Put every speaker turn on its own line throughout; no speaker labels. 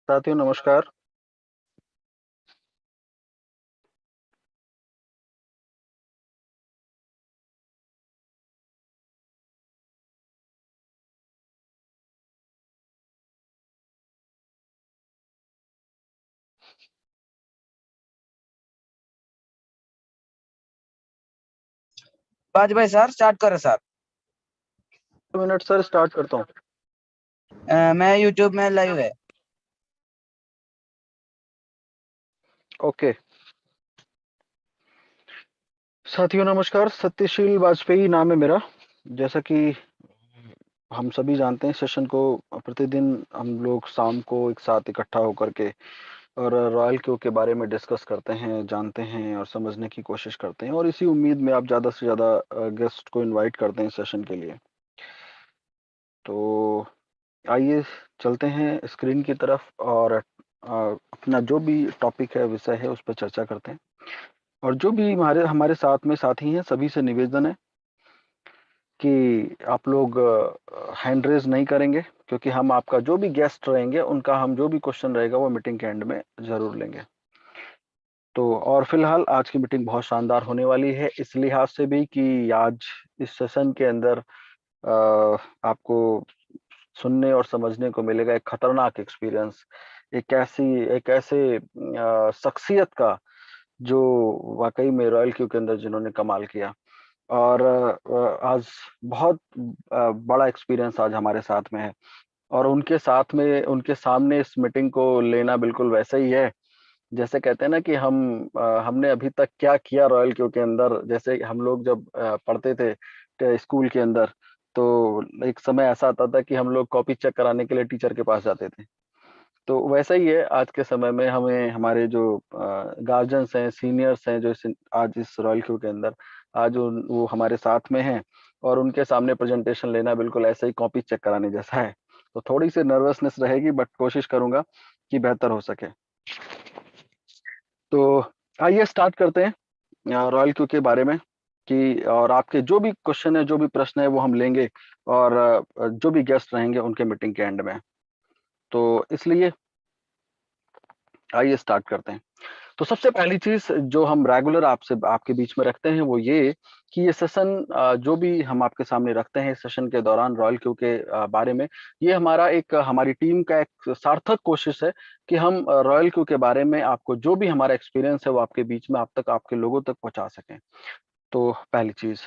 साथियों नमस्कार।
5 भाई सर स्टार्ट करें सर।
2 मिनट सर, स्टार्ट करता हूँ।
मैं यूट्यूब में लाइव है।
ओके साथियों नमस्कार। सत्यशील वाजपेयी नाम है मेरा। जैसा कि हम सभी जानते हैं, सेशन को प्रतिदिन हम लोग शाम को एक साथ इकट्ठा होकर के और रॉयल क्यू के बारे में डिस्कस करते हैं, जानते हैं और समझने की कोशिश करते हैं, और इसी उम्मीद में आप ज़्यादा से ज़्यादा गेस्ट को इनवाइट करते हैं सेशन के लिए। तो आइए चलते हैं स्क्रीन की तरफ और अपना जो भी टॉपिक है, विषय है, उस पर चर्चा करते हैं। और जो भी हमारे हमारे साथ में साथी हैं, सभी से निवेदन है कि आप लोग हैंड रेज नहीं करेंगे, क्योंकि हम आपका जो भी गेस्ट रहेंगे उनका हम जो भी क्वेश्चन रहेगा वो मीटिंग के एंड में जरूर लेंगे। तो और फिलहाल आज की मीटिंग बहुत शानदार होने वाली है, इस लिहाज से भी कि आज इस सेशन के अंदर आपको सुनने और समझने को मिलेगा एक खतरनाक एक्सपीरियंस, एक ऐसे शख्सियत का जो वाकई में रॉयल क्यू के अंदर जिन्होंने कमाल किया। और आज बहुत बड़ा एक्सपीरियंस आज हमारे साथ में है, और उनके साथ में उनके सामने इस मीटिंग को लेना बिल्कुल वैसे ही है जैसे कहते हैं ना कि हमने अभी तक क्या किया रॉयल क्यू के अंदर। जैसे हम लोग जब पढ़ते थे स्कूल के अंदर, तो एक समय ऐसा आता था कि हम लोग कॉपी चेक कराने के लिए टीचर के पास जाते थे। तो वैसा ही है आज के समय में, हमें हमारे जो गार्जियंस हैं, सीनियर्स हैं, जो आज इस रॉयल क्यू के अंदर आज वो हमारे साथ में हैं, और उनके सामने प्रेजेंटेशन लेना बिल्कुल ऐसे ही कॉपी चेक कराने जैसा है। तो थोड़ी सी नर्वसनेस रहेगी, बट कोशिश करूंगा कि बेहतर हो सके। तो आइए स्टार्ट करते हैं रॉयल क्यू के बारे में कि, और आपके जो भी क्वेश्चन है, जो भी प्रश्न है, वो हम लेंगे, और जो भी गेस्ट रहेंगे उनके मीटिंग के एंड में। तो इसलिए आइए स्टार्ट करते हैं। तो सबसे पहली चीज जो हम रेगुलर आपसे आपके बीच में रखते हैं वो ये कि ये सेशन जो भी हम आपके सामने रखते हैं इस सेशन के दौरान रॉयल क्यू के बारे में, ये हमारी टीम का एक सार्थक कोशिश है कि हम रॉयल क्यू के बारे में आपको जो भी हमारा एक्सपीरियंस है वो आपके बीच में, आप तक, आपके लोगों तक पहुंचा सकें। तो पहली चीज,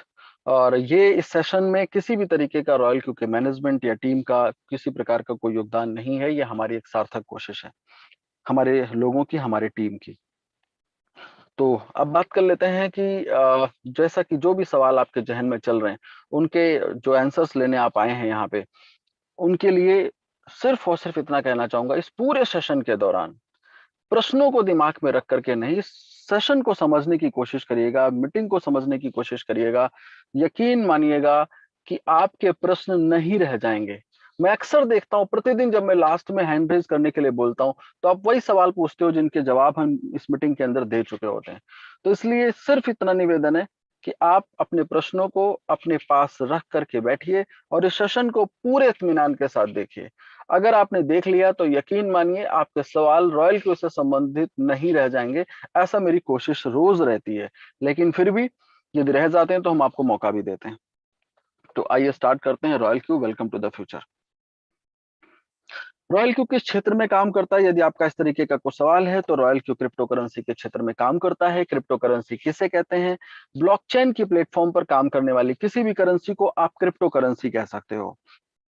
और ये इस सेशन में किसी भी तरीके का रॉयल क्यू के मैनेजमेंट या टीम का किसी प्रकार का कोई योगदान नहीं है, ये हमारी एक सार्थक कोशिश है, हमारे लोगों की, हमारे टीम की। तो अब बात कर लेते हैं कि जैसा कि जो भी सवाल आपके जहन में चल रहे हैं, उनके जो आंसर्स लेने आप आए हैं यहाँ पे, उनके लिए सिर्फ और सिर्फ इतना कहना चाहूंगा, इस पूरे सेशन के दौरान प्रश्नों को दिमाग में रख करके नहीं, सेशन को समझने की कोशिश करिएगा, मीटिंग को समझने की कोशिश करिएगा। यकीन मानिएगा कि आपके प्रश्न नहीं रह जाएंगे। मैं अक्सर देखता हूं, प्रतिदिन जब मैं लास्ट में हैंड रेज करने के लिए बोलता हूं, तो आप वही सवाल पूछते हो जिनके जवाब हम इस मीटिंग के अंदर दे चुके होते हैं। तो इसलिए सिर्फ इतना निवेदन है कि आप अपने प्रश्नों को अपने पास रख करके बैठिए और इस सेशन को पूरे इत्मीनान के साथ देखिए। अगर आपने देख लिया तो यकीन मानिए आपके सवाल रॉयल क्यू से संबंधित नहीं रह जाएंगे। ऐसा मेरी कोशिश रोज रहती है, लेकिन फिर भी यदि रह जाते हैं तो हम आपको मौका भी देते हैं। तो आइए स्टार्ट करते हैं। Royal Q, welcome to the future. Royal Q किस क्षेत्र में काम करता है? यदि आपका इस तरीके का कोई सवाल है तो रॉयल क्यू क्रिप्टो करेंसी के क्षेत्र में काम करता है। क्रिप्टो करेंसी किसे कहते हैं? ब्लॉकचेन की प्लेटफॉर्म पर काम करने वाली किसी भी करेंसी को आप क्रिप्टो करेंसी कह सकते हो।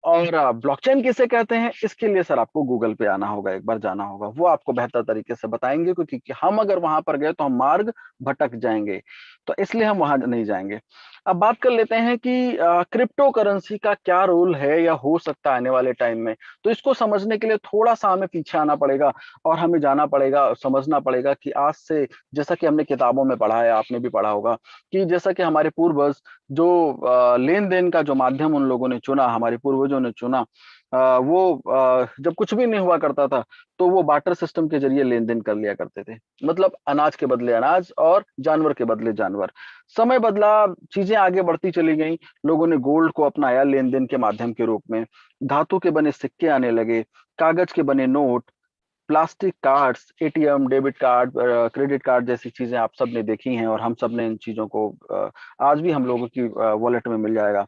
और ब्लॉकचेन किसे कहते हैं, इसके लिए सर आपको गूगल पे आना होगा, एक बार जाना होगा, वो आपको बेहतर तरीके से बताएंगे, क्योंकि हम अगर वहां पर गए तो हम मार्ग भटक जाएंगे, तो इसलिए हम वहां नहीं जाएंगे। अब बात कर लेते हैं कि क्रिप्टो करेंसी का क्या रोल है या हो सकता है आने वाले टाइम में। तो इसको समझने के लिए थोड़ा सा हमें पीछे आना पड़ेगा और हमें जाना पड़ेगा, समझना पड़ेगा कि आज से, जैसा कि हमने किताबों में पढ़ा है, आपने भी पढ़ा होगा, कि जैसा कि हमारे पूर्वज जो लेन देन का जो माध्यम उन लोगों ने चुना, हमारे पूर्वजों ने चुना, जब कुछ भी नहीं हुआ करता था तो वो बार्टर सिस्टम के जरिए लेन देन कर लिया करते थे। मतलब अनाज के बदले अनाज और जानवर के बदले जानवर। समय बदला, चीजें आगे बढ़ती चली गई, लोगों ने गोल्ड को अपनाया लेन देन के माध्यम के रूप में, धातु के बने सिक्के आने लगे, कागज के बने note, plastic cards, ATM, debit card, credit card जैसी चीजें आप सब ने देखी हैं और हम सब ने इन चीजों को आज भी हम लोगों की वॉलेट में मिल जाएगा।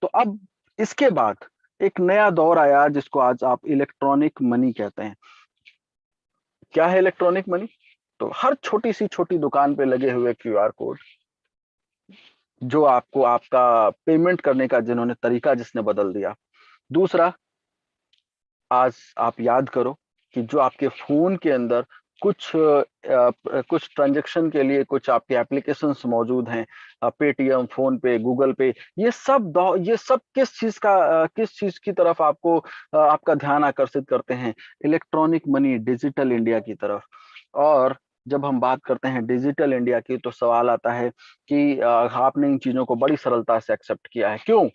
तो अब इसके बाद एक नया दौर आया जिसको आज आप इलेक्ट्रॉनिक मनी कहते हैं। क्या है इलेक्ट्रॉनिक मनी? तो हर छोटी सी छोटी दुकान पे लगे हुए क्यूआर कोड, जो आपको आपका पेमेंट करने का जिन्होंने तरीका जिसने बदल दिया। दूसरा, आज आप याद करो कि जो आपके फोन के अंदर कुछ ट्रांजैक्शन के लिए कुछ आपके एप्लीकेशंस मौजूद हैं, पेटीएम, फोन पे, गूगल पे, ये सब किस चीज की तरफ आपको आपका ध्यान आकर्षित करते हैं? इलेक्ट्रॉनिक मनी, डिजिटल इंडिया की तरफ। और जब हम बात करते हैं डिजिटल इंडिया की तो सवाल आता है कि आपने इन चीजों को बड़ी सरलता से एक्सेप्ट किया है, क्यों?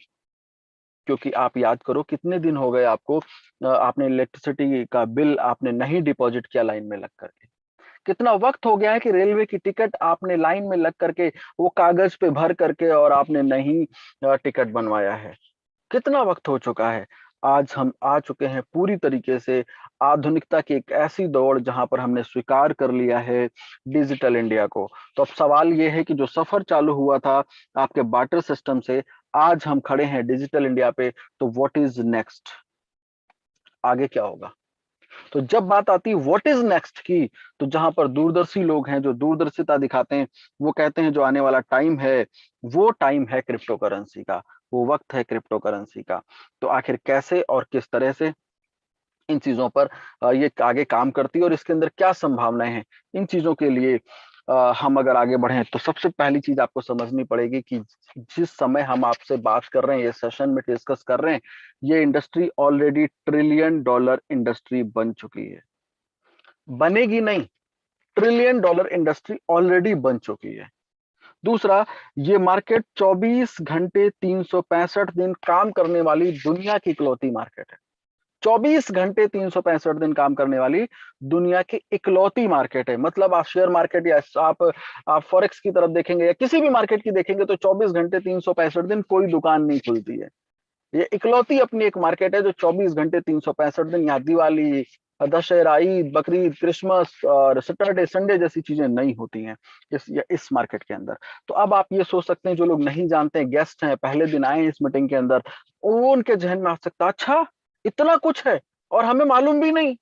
क्योंकि आप याद करो कितने दिन हो गए आपको, आपने इलेक्ट्रिसिटी का बिल आपने नहीं डिपॉजिट किया लाइन में लग करके। कितना वक्त हो गया है कि रेलवे की टिकट आपने लाइन में लग करके वो कागज पे भर करके और आपने नहीं टिकट बनवाया है। कितना वक्त हो चुका है। आज हम आ चुके हैं पूरी तरीके से आधुनिकता की एक ऐसी दौड़ जहां पर हमने स्वीकार कर लिया है डिजिटल इंडिया को। तो अब सवाल ये है कि जो सफर चालू हुआ था आपके बार्टर सिस्टम से, आज हम खड़े हैं डिजिटल इंडिया पे, तो व्हाट इज नेक्स्ट? आगे क्या होगा? तो जब बात आती है व्हाट इज नेक्स्ट की, तो जहां पर दूरदर्शी लोग हैं जो दूरदर्शिता दिखाते हैं, वो कहते हैं जो आने वाला टाइम है वो टाइम है क्रिप्टो करेंसी का, वो वक्त है क्रिप्टो करेंसी का। तो आखिर कैसे और किस तरह से इन चीजों पर ये आगे काम करती है और इसके अंदर क्या संभावनाएं हैं, इन चीजों के लिए हम अगर आगे बढ़े तो सबसे पहली चीज आपको समझनी पड़ेगी कि जिस समय हम आपसे बात कर रहे हैं, ये सेशन में डिस्कस कर रहे हैं, ये industry already trillion dollar industry बन चुकी है। बनेगी नहीं, ट्रिलियन डॉलर इंडस्ट्री ऑलरेडी बन चुकी है। दूसरा, ये मार्केट 24 घंटे 365 दिन काम करने वाली दुनिया की इकलौती मार्केट है। 24 घंटे 365 दिन काम करने वाली दुनिया की इकलौती मार्केट है। मतलब आप शेयर मार्केट या आप फॉरेक्स की तरफ देखेंगे या किसी भी मार्केट की देखेंगे तो 24 घंटे 365 दिन कोई दुकान नहीं खुलती है। ये इकलौती अपनी एक मार्केट है जो 24 घंटे 365 दिन, यहाँ दिवाली, दशहरा, ईद, बकरीद, क्रिसमस और सैटरडे संडे जैसी चीजें नहीं होती हैं इस मार्केट के अंदर। तो अब आप ये सोच सकते हैं, जो लोग नहीं जानते हैं, गेस्ट हैं, पहले दिन आए हैं इस मीटिंग के अंदर, वो उनके जहन में आ सकता है अच्छा इतना कुछ है और हमें मालूम भी नहीं।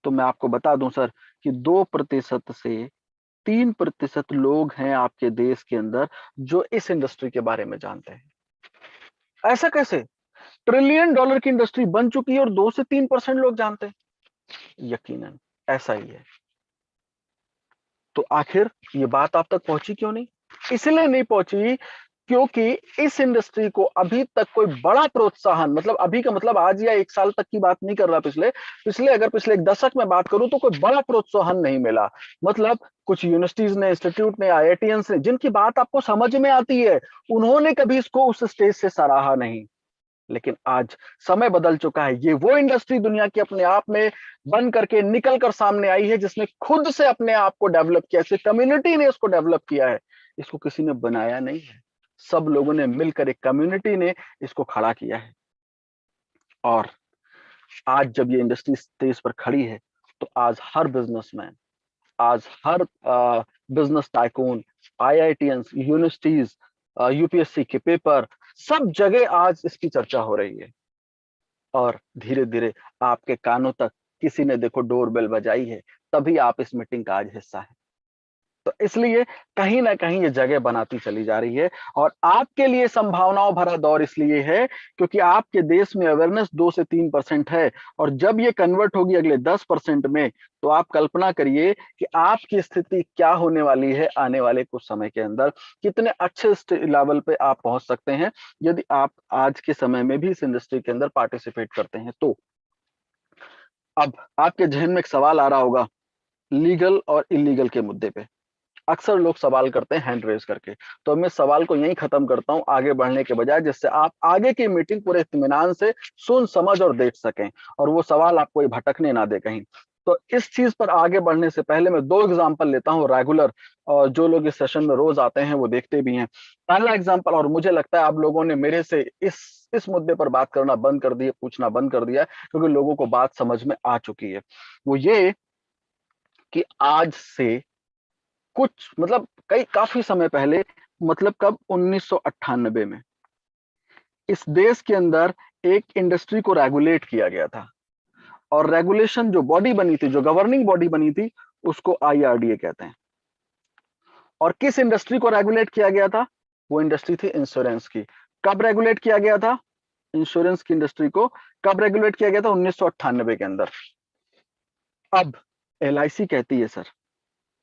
तो मैं आपको बता दूं सर कि 2% से 3% लोग हैं आपके देश के अंदर जो इस इंडस्ट्री के बारे में जानते हैं। ऐसा कैसे? ट्रिलियन डॉलर की इंडस्ट्री बन चुकी है और 2 से 3% लोग जानते हैं। यकीनन ऐसा ही है। तो आखिर ये बात आप तक पहुंची क्यों नहीं? इसलिए नहीं पहुंची क्योंकि इस इंडस्ट्री को अभी तक कोई बड़ा प्रोत्साहन, मतलब अभी का मतलब आज या 1 साल तक की बात नहीं कर रहा, पिछले पिछले अगर पिछले 1 दशक में बात करूं तो कोई बड़ा प्रोत्साहन नहीं मिला। मतलब कुछ यूनिवर्सिटीज ने, इंस्टीट्यूट ने, आईआईटीएंस ने, जिनकी बात आपको समझ में आती है, उन्होंने कभी इसको उस स्टेज से सराहा नहीं। लेकिन आज समय बदल चुका है। ये वो इंडस्ट्री दुनिया की अपने आप में बन करके निकल कर सामने आई है जिसने खुद से अपने आप को डेवलप किया, इसे कम्युनिटी ने इसको डेवलप किया है। इसको किसी ने बनाया नहीं है, सब लोगों ने मिलकर, एक कम्युनिटी ने इसको खड़ा किया है। और आज जब ये इंडस्ट्री स्टेज पर खड़ी है तो आज हर बिजनेसमैन, आज हर business tycoon, IITians, universities, UPSC के पेपर, सब जगह आज इसकी चर्चा हो रही है। और धीरे धीरे आपके कानों तक किसी ने देखो डोरबेल बजाई है, तभी आप इस मीटिंग का आज हिस्सा है। तो इसलिए कहीं ना कहीं ये जगह बनाती चली जा रही है। और आपके लिए संभावनाओं भरा दौर इसलिए है क्योंकि आपके देश में अवेयरनेस 2 से 3% है, और जब ये कन्वर्ट होगी अगले 10% में, तो आप कल्पना करिए कि आपकी स्थिति क्या होने वाली है आने वाले कुछ समय के अंदर, कितने अच्छे लेवल पे आप पहुंच सकते हैं यदि आप आज के समय में भी इस इंडस्ट्री के अंदर पार्टिसिपेट करते हैं। तो अब आपके जहन में एक सवाल आ रहा होगा लीगल और इलीगल के मुद्दे पे। अक्सर लोग सवाल करते हैं हैंड रेज करके, तो मैं सवाल को यहीं खत्म करता हूं आगे बढ़ने के बजाय, जिससे आप आगे की मीटिंग पूरे इत्मीनान से सुन, समझ और देख सकें और वो सवाल आपको भटकने ना दे कहीं। तो इस चीज पर आगे बढ़ने से पहले मैं 2 एग्जाम्पल लेता हूं रेगुलर, और जो लोग इस सेशन में रोज आते हैं वो देखते भी हैं। पहला एग्जाम्पल, और मुझे लगता है आप लोगों ने मेरे से इस इस मुद्दे पर बात करना बंद कर दिए, पूछना बंद कर दिया, क्योंकि लोगों को बात समझ में आ चुकी है। वो ये कि आज से कुछ मतलब काफी समय पहले, मतलब कब, 1998 में इस देश के अंदर एक इंडस्ट्री को रेगुलेट किया गया था, और रेगुलेशन जो बॉडी बनी थी, जो गवर्निंग बॉडी बनी थी, उसको IRDA कहते हैं। और किस इंडस्ट्री को रेगुलेट किया गया था? वो इंडस्ट्री थी इंश्योरेंस की। कब रेगुलेट किया गया था इंश्योरेंस की इंडस्ट्री को? कब रेगुलेट किया गया था? 1998 के अंदर। अब LIC कहती है सर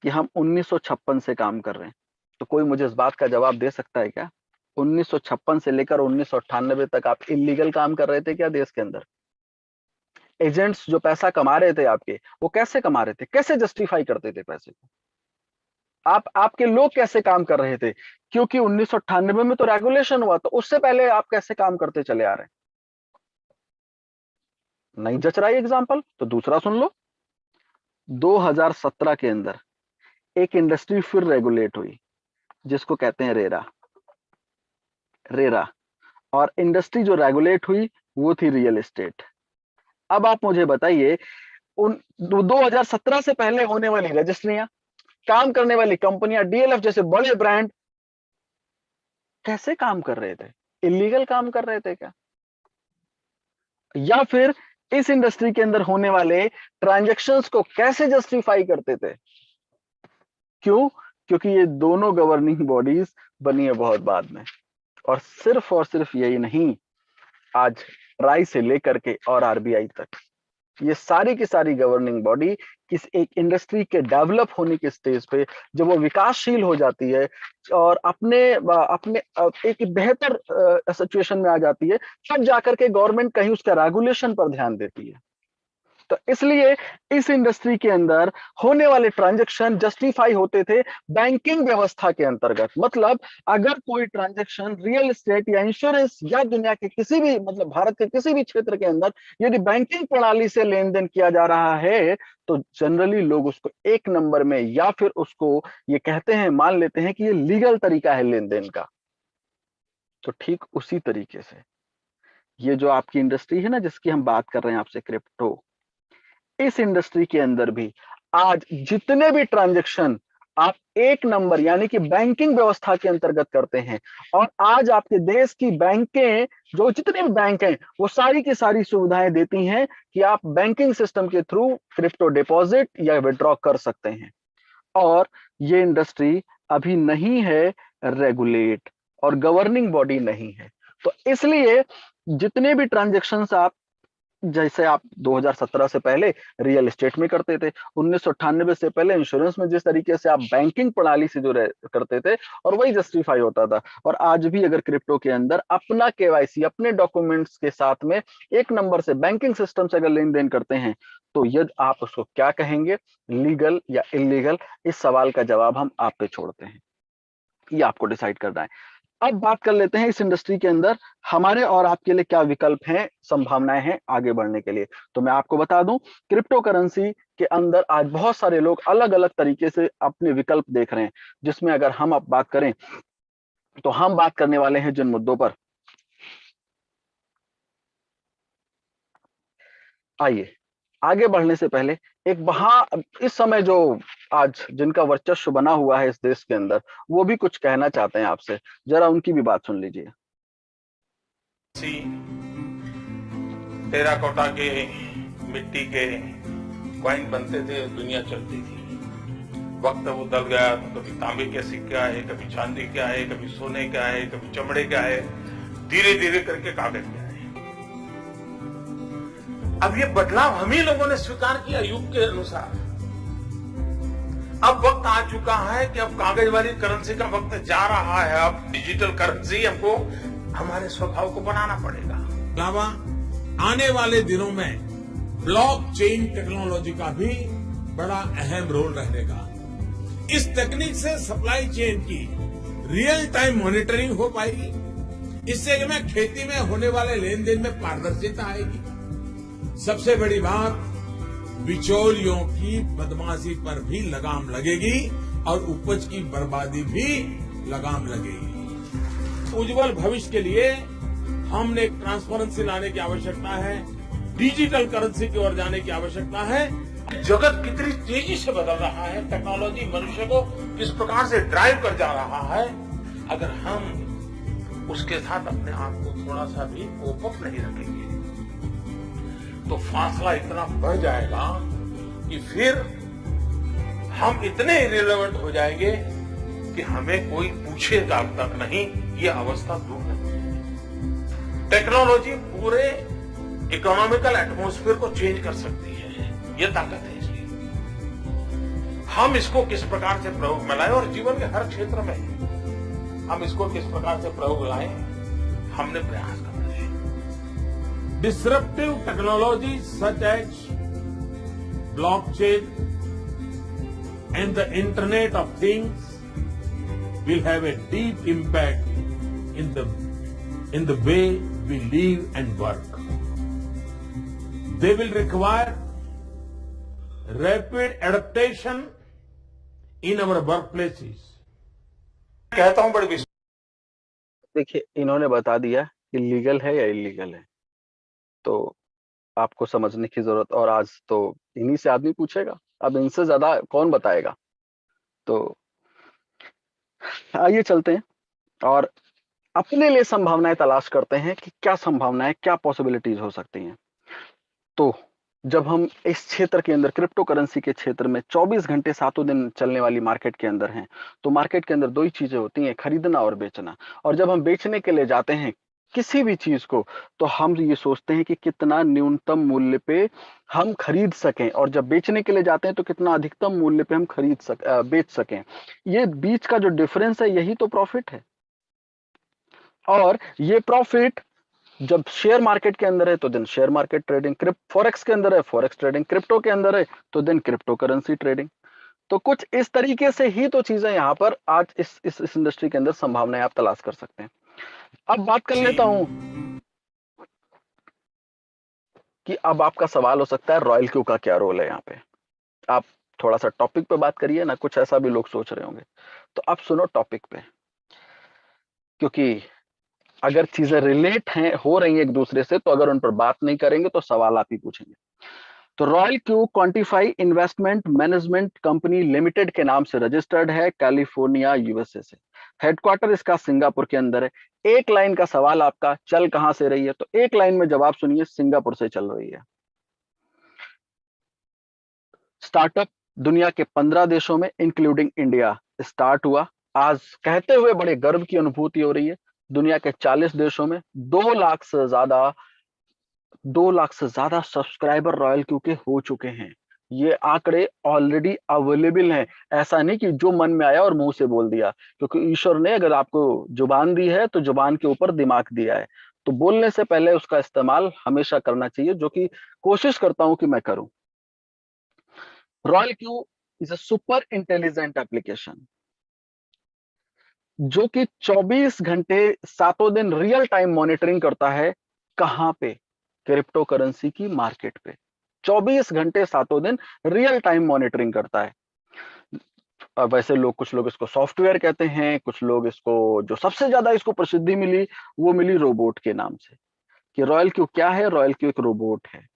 कि हम 1956 से काम कर रहे हैं, तो कोई मुझे इस बात का जवाब दे सकता है क्या 1956 से लेकर 1998 तक आप इलीगल काम कर रहे थे क्या देश के अंदर? एजेंट्स जो पैसा कमा रहे थे आपके, वो कैसे कमा रहे थे, कैसे जस्टिफाई करते थे पैसे को? आपके लोग कैसे काम कर रहे थे? क्योंकि 1998 में तो रेगुलेशन हुआ, तो उससे पहले आप कैसे काम करते चले आ रहे हैं? नहीं जच रहा है एग्जाम्पल, तो दूसरा सुन लो। 2017 के अंदर एक इंडस्ट्री फिर रेगुलेट हुई, जिसको कहते हैं रेरा। और इंडस्ट्री जो रेगुलेट हुई वो थी रियल एस्टेट। अब आप मुझे बताइए, उन 2017 से पहले होने वाली रजिस्ट्रियां, काम करने वाली कंपनियां, DLF जैसे बड़े ब्रांड कैसे काम कर रहे थे? इलीगल काम कर रहे थे क्या? या फिर इस इंडस्ट्री के अंदर होने वाले ट्रांजैक्शंस को कैसे जस्टिफाई करते थे? क्यों? क्योंकि ये दोनों गवर्निंग बॉडीज बनी है बहुत बाद में। और सिर्फ यही नहीं, आज ट्राई से लेकर के और RBI तक, ये सारी की सारी गवर्निंग बॉडी किस एक इंडस्ट्री के डेवलप होने के स्टेज पे, जब वो विकासशील हो जाती है और अपने एक बेहतर सिचुएशन में आ जाती है, तब जाकर के गवर्नमेंट कहीं उसका रेगुलेशन पर ध्यान देती है। तो इसलिए इस इंडस्ट्री के अंदर होने वाले ट्रांजैक्शन जस्टिफाई होते थे बैंकिंग व्यवस्था के अंतर्गत। मतलब अगर कोई ट्रांजैक्शन रियल एस्टेट या इंश्योरेंस या दुनिया के किसी भी, मतलब भारत के किसी भी क्षेत्र के अंदर यदि बैंकिंग प्रणाली से लेन देन किया जा रहा है, तो जनरली लोग उसको एक नंबर में, या फिर उसको ये कहते हैं, मान लेते हैं कि ये लीगल तरीका है लेन देन का। तो ठीक उसी तरीके से ये जो आपकी इंडस्ट्री है ना, जिसकी हम बात कर रहे हैं आपसे, क्रिप्टो, इस इंडस्ट्री के अंदर भी आज जितने भी ट्रांजैक्शन आप एक नंबर यानी कि बैंकिंग व्यवस्था के अंतर्गत करते हैं, और आज आपके देश की बैंकें, जो जितने भी बैंक हैं, वो सारी की सारी सुविधाएं देती हैं कि आप बैंकिंग सिस्टम के थ्रू क्रिप्टो डिपॉजिट या विड्रॉ कर सकते हैं। और ये इंडस्ट्री अभी नहीं है रेगुलेट, और गवर्निंग बॉडी नहीं है। तो इसलिए जितने भी ट्रांजैक्शंस आप, जैसे आप 2017 से पहले रियल एस्टेट में करते थे, 1998 से पहले इंश्योरेंस में जिस तरीके से आप बैंकिंग प्रणाली से जो करते थे, और वही जस्टिफाई होता था। और आज भी अगर क्रिप्टो के अंदर अपना KYC, अपने डॉक्यूमेंट्स के साथ में एक नंबर से बैंकिंग सिस्टम से अगर लेन देन करते हैं, तो यदि आप उसको क्या कहेंगे, लीगल या इलीगल? इस सवाल का जवाब हम आप पे छोड़ते हैं, ये आपको डिसाइड करना है। अब बात कर लेते हैं इस इंडस्ट्री के अंदर हमारे और आपके लिए क्या विकल्प हैं, संभावनाएं हैं आगे बढ़ने के लिए। तो मैं आपको बता दूं, क्रिप्टो करेंसी के अंदर आज बहुत सारे लोग अलग अलग तरीके से अपने विकल्प देख रहे हैं, जिसमें अगर हम अब बात करें, तो हम बात करने वाले हैं जिन मुद्दों पर, आइए आगे बढ़ने से पहले इस समय जो आज जिनका वर्चस्व बना हुआ है इस देश के अंदर, वो भी कुछ कहना चाहते हैं आपसे, जरा उनकी भी बात सुन लीजिए।
टेराकोटा के, मिट्टी के कॉइन बनते थे, दुनिया चलती थी। वक्त वो बदल गया, तो कभी तांबे के सिक्के आए, कभी चांदी के आए, कभी सोने के आए, कभी चमड़े के आए, धीरे धीरे करके कागज के आए। अब ये बदलाव हम ही लोगों ने स्वीकार किया युग के अनुसार। अब वक्त आ चुका है कि अब कागज वाली करेंसी का वक्त जा रहा है। अब डिजिटल करेंसी हमको हमारे स्वभाव को बनाना पड़ेगा।
अलावा आने वाले दिनों में ब्लॉकचेन टेक्नोलॉजी का भी बड़ा अहम रोल रहेगा। इस तकनीक से सप्लाई चेन की रियल टाइम मॉनिटरिंग हो पाएगी। इससे में खेती में होने वाले लेन देन में पारदर्शिता आएगी। सबसे बड़ी बात, बिचौलियों की बदमाशी पर भी लगाम लगेगी और उपज की बर्बादी भी लगाम लगेगी। उज्जवल भविष्य के लिए हमने एक ट्रांसपेरेंसी लाने की आवश्यकता है, डिजिटल करेंसी की ओर जाने की आवश्यकता है। जगत कितनी तेजी से बदल रहा है, टेक्नोलॉजी मनुष्य को किस प्रकार से ड्राइव कर जा रहा है, अगर हम उसके साथ अपने आप को थोड़ा सा भी कोप अप नहीं रखेंगे तो फासला इतना बढ़ जाएगा कि फिर हम इतने इरेलेवेंट हो जाएंगे कि हमें कोई पूछेगा तक नहीं। ये अवस्था दूर है। टेक्नोलॉजी पूरे इकोनॉमिकल एटमॉस्फेयर को चेंज कर सकती है, ये ताकत है इसकी। हम इसको किस प्रकार से प्रयोग में लाएं और जीवन के हर क्षेत्र में हम इसको किस प्रकार से प्रयोग लाएं, हमने प्रयास करना है। Disruptive technology such as blockchain and the Internet of Things will have a deep impact in the way we live and work. They will require rapid adaptation in our workplaces. कहता हूं बड़े
देखिए, इन्होंने बता दिया कि लीगल है या इलीगल है, तो आपको समझने की जरूरत, और आज तो इन्हीं से आदमी पूछेगा, अब इनसे ज्यादा कौन बताएगा। तो आइए चलते हैं और अपने लिए संभावनाएं तलाश करते हैं कि क्या संभावनाएं, क्या पॉसिबिलिटीज हो सकती हैं। तो जब हम इस क्षेत्र के अंदर, क्रिप्टो करेंसी के क्षेत्र में 24 घंटे 7 दिन चलने वाली मार्केट के अंदर हैं, तो मार्केट के अंदर दो ही चीजें होती हैं, खरीदना और बेचना। और जब हम बेचने के लिए जाते हैं किसी भी चीज को, तो हम ये सोचते हैं कि कितना न्यूनतम मूल्य पे हम खरीद सकें, और जब बेचने के लिए जाते हैं तो कितना अधिकतम मूल्य पे हम बेच सकें। ये बीच का जो डिफरेंस है, यही तो प्रॉफिट है। और ये प्रॉफिट जब शेयर मार्केट के अंदर है तो then share market trading, forex के अंदर है फॉरेक्स ट्रेडिंग, क्रिप्टो के अंदर है तो देन क्रिप्टो करेंसी ट्रेडिंग। तो कुछ इस तरीके से ही तो चीजें यहाँ पर आज इस इंडस्ट्री के अंदर संभावनाएं आप तलाश कर सकते हैं। अब बात कर लेता हूं कि अब आपका सवाल हो सकता है रॉयल क्यू का क्या रोल है यहाँ पे। आप थोड़ा सा टॉपिक पे बात करिए ना, कुछ ऐसा भी लोग सोच रहे होंगे, तो आप सुनो टॉपिक पे, क्योंकि अगर चीजें रिलेट हैं, हो रही हैं एक दूसरे से, तो अगर उन पर बात नहीं करेंगे तो सवाल आप ही पूछेंगे। तो royal Q quantify investment management company limited के नाम से रजिस्टर्ड है, कैलिफोर्निया यूएसए से। हेडक्वार्टर इसका सिंगापुर के अंदर है। एक लाइन का सवाल आपका, चल कहां से रही है, तो एक लाइन में जवाब सुनिए, सिंगापुर से चल रही है। स्टार्टअप दुनिया के 15 देशों में इंक्लूडिंग इंडिया स्टार्ट हुआ। आज कहते हुए बड़े गर्व की अनुभूति हो रही है, दुनिया के 40 देशों में 2 लाख से ज्यादा सब्सक्राइबर रॉयल क्यू के हो चुके हैं। ये आंकड़े ऑलरेडी अवेलेबल हैं। ऐसा नहीं कि जो मन में आया और मुंह से बोल दिया, क्योंकि ईश्वर ने अगर आपको जुबान दी है तो जुबान के ऊपर दिमाग दिया है, तो बोलने से पहले उसका इस्तेमाल हमेशा करना चाहिए, जो कि कोशिश करता हूं कि मैं करूं। Royal Q is a super intelligent application जो कि 24 घंटे 7 दिन रियल टाइम मॉनिटरिंग करता है। कहां पे? क्रिप्टो करेंसी की मार्केट पे 24 घंटे 7 दिन रियल टाइम मॉनिटरिंग करता है। वैसे कुछ लोग इसको सॉफ्टवेयर कहते हैं, कुछ लोग इसको, जो सबसे ज्यादा इसको प्रसिद्धि मिली वो मिली रोबोट के नाम से, कि रॉयल क्यू क्या है? रॉयल क्यू एक रोबोट है।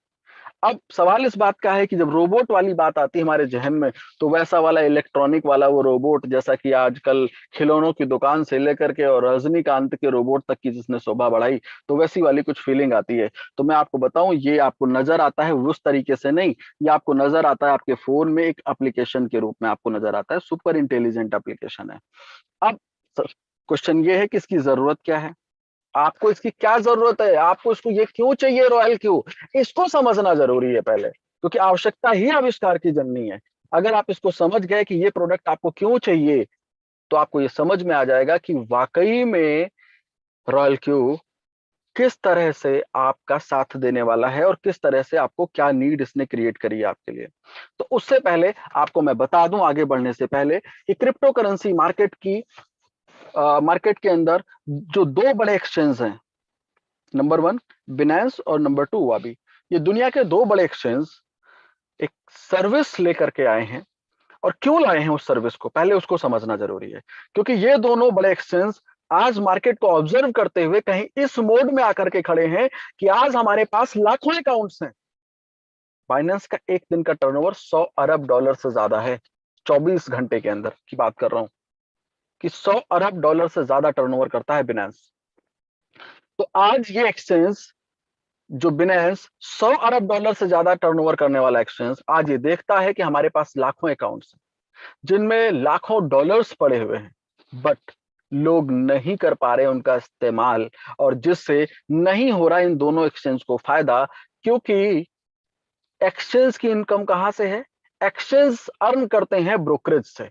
अब सवाल इस बात का है कि जब रोबोट वाली बात आती है हमारे जहन में, तो वैसा वाला इलेक्ट्रॉनिक वाला वो रोबोट, जैसा कि आजकल खिलौनों की दुकान से लेकर के और रजनीकांत के रोबोट तक की जिसने शोभा बढ़ाई, तो वैसी वाली कुछ फीलिंग आती है। तो मैं आपको बताऊं, ये आपको नजर आता है उस तरीके से नहीं, ये आपको नजर आता है आपके फोन में एक एप्लीकेशन के रूप में आपको नजर आता है। सुपर इंटेलिजेंट एप्लीकेशन है। अब क्वेश्चन ये है कि इसकी जरूरत क्या है, आपको इसकी क्या जरूरत है, आपको इसको ये क्यों चाहिए रॉयल क्यू, इसको समझना जरूरी है पहले, क्योंकि आवश्यकता ही आविष्कार की जननी है। अगर आप इसको समझ गए कि ये प्रोडक्ट आपको क्यों चाहिए, तो आपको ये समझ में आ जाएगा कि वाकई में रॉयल क्यू किस तरह से आपका साथ देने वाला है और किस तरह से आपको क्या नीड इसने क्रिएट करी है आपके लिए। तो उससे पहले आपको मैं बता दूं, आगे बढ़ने से पहले, कि क्रिप्टो करेंसी मार्केट के अंदर जो 2 बड़े एक्सचेंज हैं, नंबर 1 बिनेंस और नंबर 2 वाबी, ये दुनिया के 2 बड़े एक्सचेंज एक सर्विस लेकर के आए हैं। और क्यों लाए हैं उस सर्विस को, पहले उसको समझना जरूरी है, क्योंकि ये दोनों बड़े एक्सचेंज आज मार्केट को ऑब्जर्व करते हुए कहीं इस मोड में आकर के खड़े हैं कि आज हमारे पास लाखों अकाउंट्स हैं। बाइनेंस का एक दिन का टर्नओवर 100 अरब डॉलर से ज्यादा है। 24 घंटे के अंदर की बात कर रहा हूं कि 100 अरब डॉलर से ज्यादा टर्नओवर करता है बिनेंस। तो आज ये एक्सचेंज जो बिनेंस 100 अरब डॉलर से ज्यादा टर्नओवर करने वाला एक्सचेंज आज ये देखता है कि हमारे पास लाखों अकाउंट्स हैं जिनमें लाखों डॉलर्स पड़े हुए हैं, बट लोग नहीं कर पा रहे उनका इस्तेमाल, और जिससे नहीं हो रहा इन दोनों एक्सचेंज को फायदा, क्योंकि एक्सचेंज की इनकम कहां से है? एक्सचेंज अर्न करते हैं ब्रोकरेज से,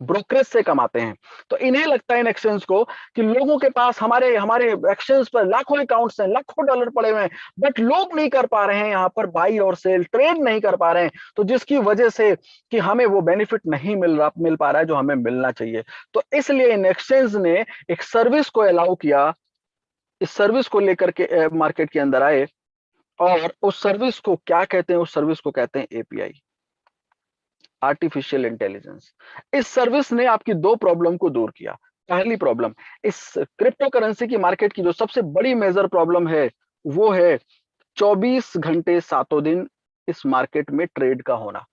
ब्रोकरेज से कमाते हैं। तो इन्हें लगता है इन एक्सचेंज को कि लोगों के पास हमारे हमारे एक्सचेंज पर लाखों अकाउंट्स हैं, लाखों डॉलर पड़े हुए हैं, बट लोग नहीं कर पा रहे हैं यहाँ पर बाई और सेल, ट्रेड नहीं कर पा रहे हैं, तो जिसकी वजह से कि हमें वो बेनिफिट नहीं मिल पा रहा है जो हमें मिलना चाहिए। तो इसलिए इन एक्सचेंज ने एक सर्विस को अलाउ किया, इस सर्विस को लेकर के मार्केट के अंदर आए, और उस सर्विस को क्या कहते हैं? उस सर्विस को कहते हैं एपीआई, आर्टिफिशियल इंटेलिजेंस। इस सर्विस ने आपकी दो प्रॉब्लम को दूर किया। पहली प्रॉब्लम, इस क्रिप्टो करेंसी की मार्केट की जो सबसे बड़ी मेजर प्रॉब्लम है वो है 24 घंटे सातों दिन इस मार्केट में ट्रेड का होना।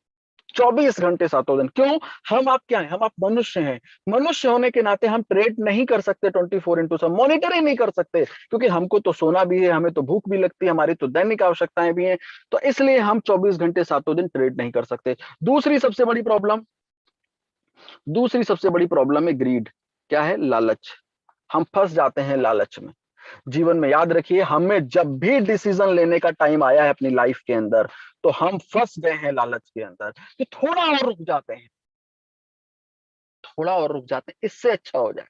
24 घंटे सातों दिन। क्यों? हम आप क्या हैं? हम आप मनुष्य हैं। मनुष्य होने के नाते हम ट्रेड नहीं कर सकते 24/7, मॉनिटर ही नहीं कर सकते, क्योंकि हमको तो सोना भी है, हमें तो भूख भी लगती है, हमारी तो दैनिक आवश्यकताएं भी हैं। तो इसलिए हम 24 घंटे सातों दिन ट्रेड नहीं कर सकते। दूसरी सबसे बड़ी प्रॉब्लम है ग्रीड। क्या है? लालच। हम फंस जाते हैं लालच में। जीवन में याद रखिए, हमें जब भी डिसीजन लेने का टाइम आया है अपनी लाइफ के अंदर, तो हम फंस गए हैं लालच के अंदर कि थोड़ा और रुक जाते हैं, थोड़ा और रुक जाते हैं, इससे अच्छा हो जाए,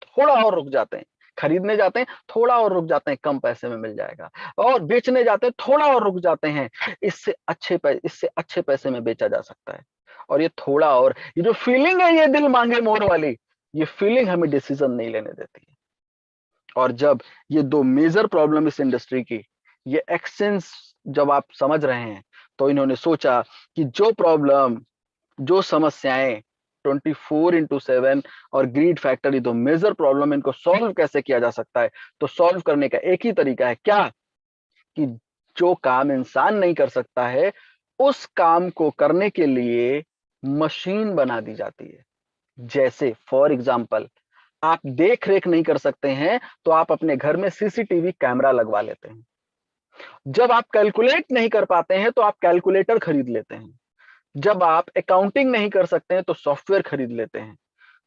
थोड़ा और रुक जाते हैं। खरीदने जाते हैं, थोड़ा और रुक जाते हैं, कम पैसे में मिल जाएगा। और बेचने जाते हैं, थोड़ा और रुक जाते हैं, इससे अच्छे पैसे में बेचा जा सकता है। और ये थोड़ा और, ये जो फीलिंग है, ये दिल मांगे मोर वाली, ये फीलिंग हमें डिसीजन नहीं लेने देती है। और जब ये दो मेजर प्रॉब्लम इस इंडस्ट्री की, ये एक्सचेंज जब आप समझ रहे हैं, तो इन्होंने सोचा कि जो प्रॉब्लम, जो समस्याएं 24/7 और ग्रीड फैक्टर, ये दो मेजर प्रॉब्लम, इनको सॉल्व कैसे किया जा सकता है? तो सॉल्व करने का एक ही तरीका है, क्या? कि जो काम इंसान नहीं कर सकता है, उस काम को करने के लिए मशीन बना दी जाती है। जैसे फॉर एग्जाम्पल, आप देख रेख नहीं कर सकते हैं, तो आप अपने घर में सीसीटीवी कैमरा लगवा लेते हैं। जब आप कैलकुलेट नहीं कर पाते हैं, तो आप कैलकुलेटर खरीद लेते हैं। जब आप अकाउंटिंग नहीं कर सकते हैं, तो सॉफ्टवेयर खरीद लेते हैं।